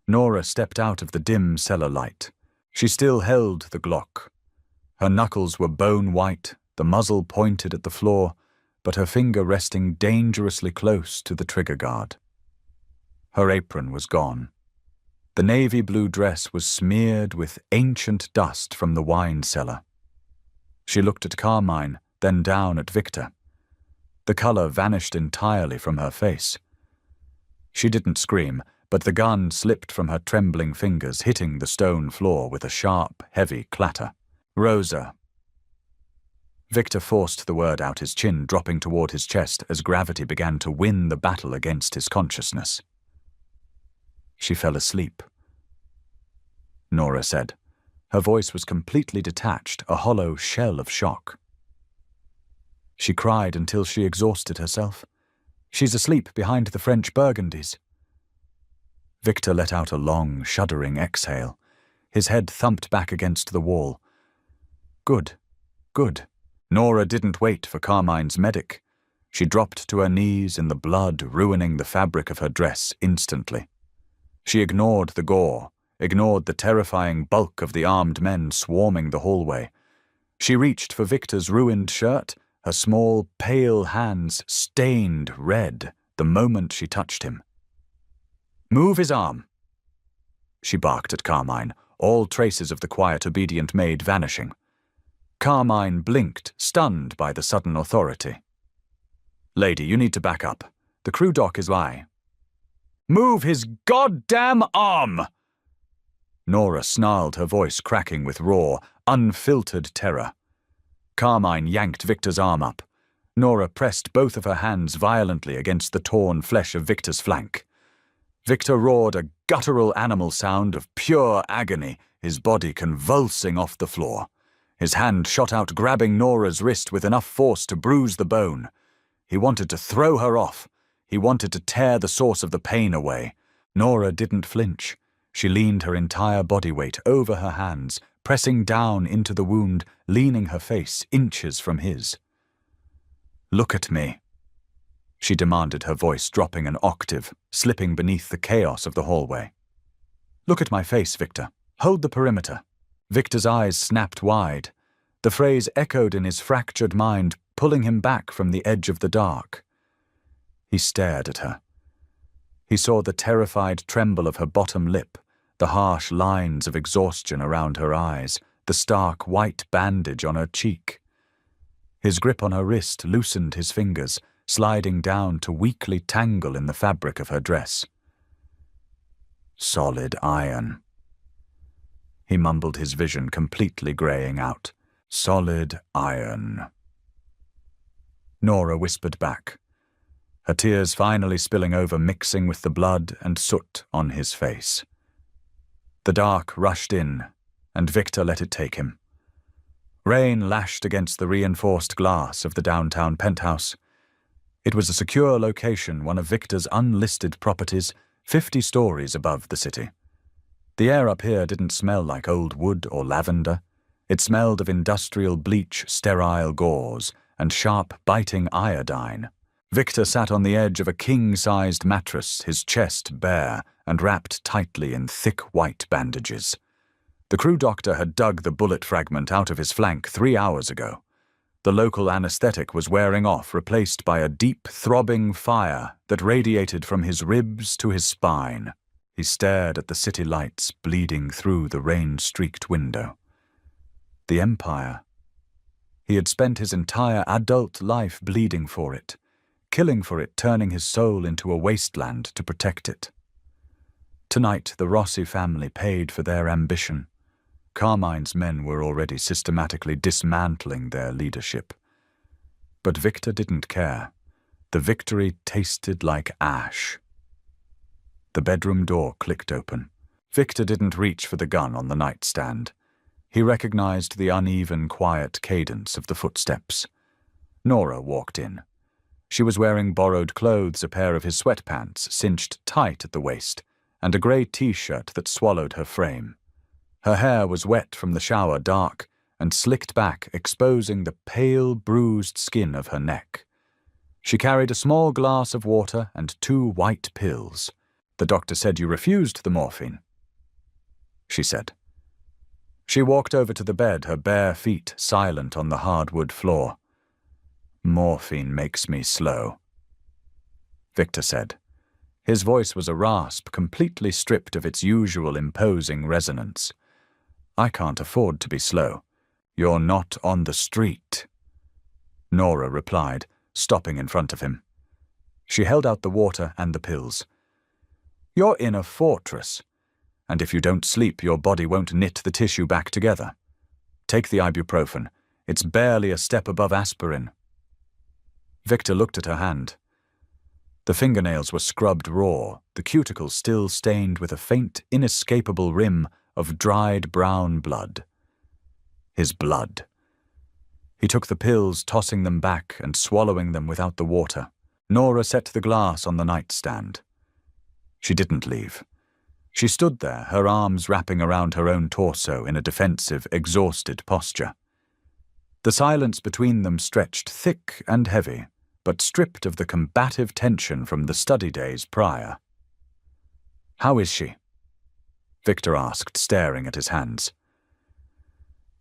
Nora stepped out of the dim cellar light. She still held the Glock. Her knuckles were bone-white, the muzzle pointed at the floor, but her finger resting dangerously close to the trigger guard. Her apron was gone. The navy blue dress was smeared with ancient dust from the wine cellar. She looked at Carmine, then down at Victor. The color vanished entirely from her face. She didn't scream, but the gun slipped from her trembling fingers, hitting the stone floor with a sharp, heavy clatter. "Rosa." Victor forced the word out, his chin dropping toward his chest as gravity began to win the battle against his consciousness. "She fell asleep," Nora said. Her voice was completely detached, a hollow shell of shock. "She cried until she exhausted herself. She's asleep behind the French burgundies." Victor let out a long, shuddering exhale. His head thumped back against the wall. "Good, good." Nora didn't wait for Carmine's medic. She dropped to her knees in the blood, ruining the fabric of her dress instantly. She ignored the gore, ignored the terrifying bulk of the armed men swarming the hallway. She reached for Victor's ruined shirt, her small, pale hands stained red the moment she touched him. "Move his arm," she barked at Carmine, all traces of the quiet, obedient maid vanishing. Carmine blinked, stunned by the sudden authority. "Lady, you need to back up. The crew doc is lying." "Move his goddamn arm!" Nora snarled, her voice cracking with raw, unfiltered terror. Carmine yanked Victor's arm up. Nora pressed both of her hands violently against the torn flesh of Victor's flank. Victor roared a guttural animal sound of pure agony, his body convulsing off the floor. His hand shot out, grabbing Nora's wrist with enough force to bruise the bone. He wanted to throw her off. He wanted to tear the source of the pain away. Nora didn't flinch. She leaned her entire body weight over her hands, pressing down into the wound, leaning her face inches from his. "Look at me," she demanded, her voice dropping an octave, slipping beneath the chaos of the hallway. "Look at my face, Victor. Hold the perimeter." Victor's eyes snapped wide. The phrase echoed in his fractured mind, pulling him back from the edge of the dark. He stared at her. He saw the terrified tremble of her bottom lip, the harsh lines of exhaustion around her eyes, the stark white bandage on her cheek. His grip on her wrist loosened his fingers, sliding down to weakly tangle in the fabric of her dress. Solid iron. He mumbled, his vision completely greying out. Solid iron. Nora whispered back, her tears finally spilling over, mixing with the blood and soot on his face. The dark rushed in, and Victor let it take him. Rain lashed against the reinforced glass of the downtown penthouse. It was a secure location, one of Victor's unlisted properties, 50 stories above the city. The air up here didn't smell like old wood or lavender. It smelled of industrial bleach, sterile gauze, and sharp, biting iodine. Victor sat on the edge of a king-sized mattress, his chest bare and wrapped tightly in thick white bandages. The crew doctor had dug the bullet fragment out of his flank 3 hours ago. The local anesthetic was wearing off, replaced by a deep, throbbing fire that radiated from his ribs to his spine. He stared at the city lights bleeding through the rain-streaked window. The Empire. He had spent his entire adult life bleeding for it, killing for it, turning his soul into a wasteland to protect it. Tonight, the Rossi family paid for their ambition. Carmine's men were already systematically dismantling their leadership. But Victor didn't care. The victory tasted like ash. The bedroom door clicked open. Victor didn't reach for the gun on the nightstand. He recognized the uneven, quiet cadence of the footsteps. Nora walked in. She was wearing borrowed clothes, a pair of his sweatpants cinched tight at the waist, and a grey t-shirt that swallowed her frame. Her hair was wet from the shower, dark, and slicked back, exposing the pale, bruised skin of her neck. She carried a small glass of water and 2 white pills. "The doctor said you refused the morphine," she said. She walked over to the bed, her bare feet silent on the hardwood floor. "Morphine makes me slow," Victor said. His voice was a rasp, completely stripped of its usual imposing resonance. "I can't afford to be slow. You're not on the street," Nora replied, stopping in front of him. She held out the water and the pills. "You're in a fortress, and if you don't sleep, your body won't knit the tissue back together. Take the ibuprofen. It's barely a step above aspirin." Victor looked at her hand. The fingernails were scrubbed raw, the cuticles still stained with a faint, inescapable rim of dried brown blood. His blood. He took the pills, tossing them back and swallowing them without the water. Nora set the glass on the nightstand. She didn't leave. She stood there, her arms wrapping around her own torso in a defensive, exhausted posture. The silence between them stretched thick and heavy, but stripped of the combative tension from the study days prior. "How is she?" Victor asked, staring at his hands.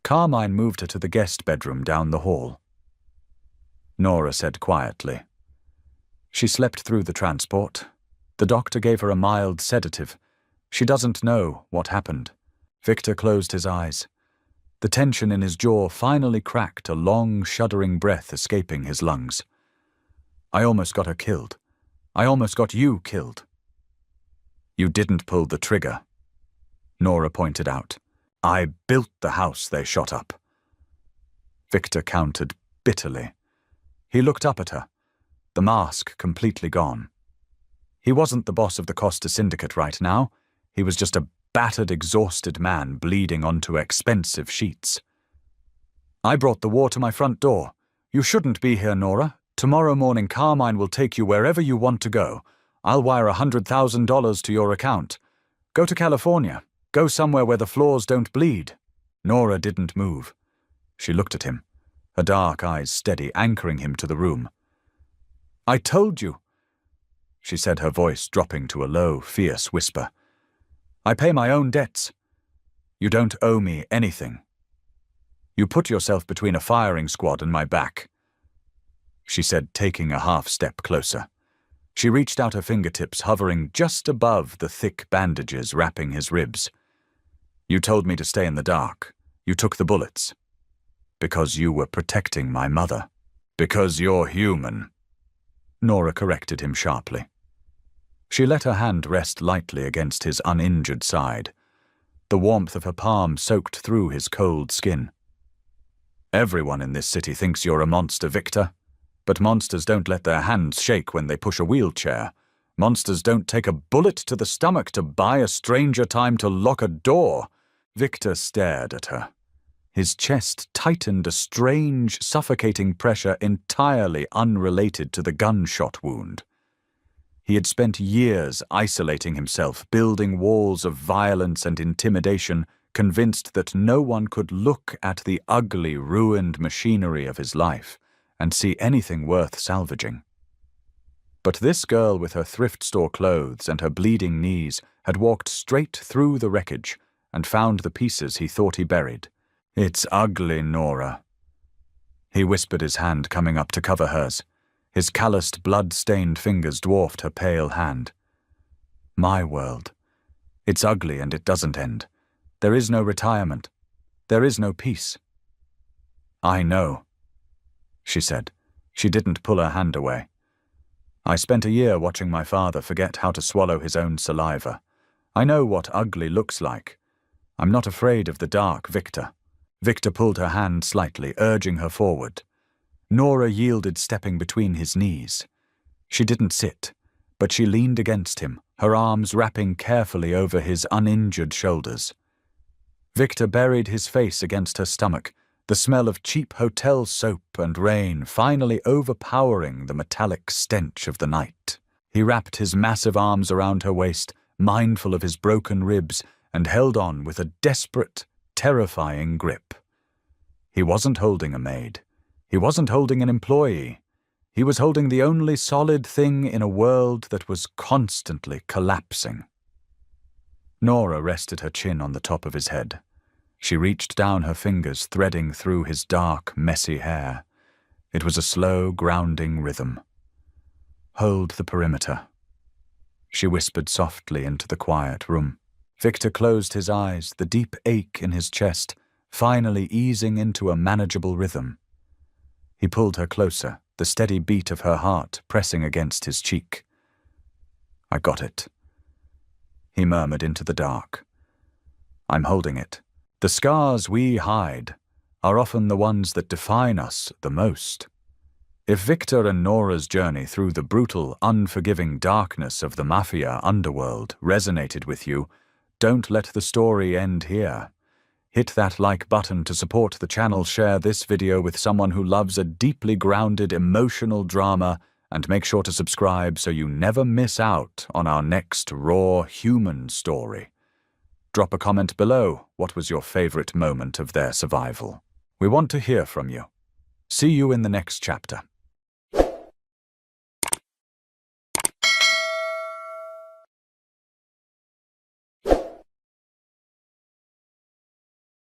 Carmine moved her to the guest bedroom down the hall. Nora said quietly. "She slept through the transport. The doctor gave her a mild sedative. She doesn't know what happened." Victor closed his eyes. The tension in his jaw finally cracked, a long, shuddering breath escaping his lungs. "I almost got her killed. I almost got you killed." "You didn't pull the trigger," Nora pointed out. "I built the house they shot up." Victor countered bitterly. He looked up at her, the mask completely gone. He wasn't the boss of the Costa Syndicate right now. He was just a battered, exhausted man bleeding onto expensive sheets. "I brought the war to my front door. You shouldn't be here, Nora. Tomorrow morning Carmine will take you wherever you want to go. I'll wire $100,000 to your account. Go to California. Go somewhere where the floors don't bleed." Nora didn't move. She looked at him, her dark eyes steady, anchoring him to the room. "I told you," she said, her voice dropping to a low, fierce whisper. "I pay my own debts. You don't owe me anything. You put yourself between a firing squad and my back," she said, taking a half step closer. She reached out her fingertips, hovering just above the thick bandages wrapping his ribs. You told me to stay in the dark. You took the bullets. Because you were protecting my mother. Because you're human. Nora corrected him sharply. She let her hand rest lightly against his uninjured side. The warmth of her palm soaked through his cold skin. Everyone in this city thinks you're a monster, Victor. But monsters don't let their hands shake when they push a wheelchair. Monsters don't take a bullet to the stomach to buy a stranger time to lock a door. Victor stared at her. His chest tightened, a strange, suffocating pressure entirely unrelated to the gunshot wound. He had spent years isolating himself, building walls of violence and intimidation, convinced that no one could look at the ugly, ruined machinery of his life and see anything worth salvaging. But this girl with her thrift store clothes and her bleeding knees had walked straight through the wreckage and found the pieces he thought he buried. It's ugly, Nora. He whispered, his hand coming up to cover hers. His calloused, blood-stained fingers dwarfed her pale hand. My world. It's ugly and it doesn't end. There is no retirement. There is no peace. I know, she said. She didn't pull her hand away. I spent a year watching my father forget how to swallow his own saliva. I know what ugly looks like. I'm not afraid of the dark, Victor. Victor pulled her hand slightly, urging her forward. Nora yielded, stepping between his knees. She didn't sit, but she leaned against him, her arms wrapping carefully over his uninjured shoulders. Victor buried his face against her stomach, the smell of cheap hotel soap and rain finally overpowering the metallic stench of the night. He wrapped his massive arms around her waist, mindful of his broken ribs, and held on with a desperate, terrifying grip. He wasn't holding a maid. He wasn't holding an employee. He was holding the only solid thing in a world that was constantly collapsing. Nora rested her chin on the top of his head. She reached down, her fingers threading through his dark, messy hair. It was a slow, grounding rhythm. Hold the perimeter, she whispered softly into the quiet room. Victor closed his eyes, the deep ache in his chest finally easing into a manageable rhythm. He pulled her closer, the steady beat of her heart pressing against his cheek. I got it, he murmured into the dark. I'm holding it. The scars we hide are often the ones that define us the most. If Victor and Nora's journey through the brutal, unforgiving darkness of the Mafia underworld resonated with you, don't let the story end here. Hit that like button to support the channel, share this video with someone who loves a deeply grounded, emotional drama, and make sure to subscribe so you never miss out on our next raw human story. Drop a comment below. What was your favorite moment of their survival? We want to hear from you. See you in the next chapter.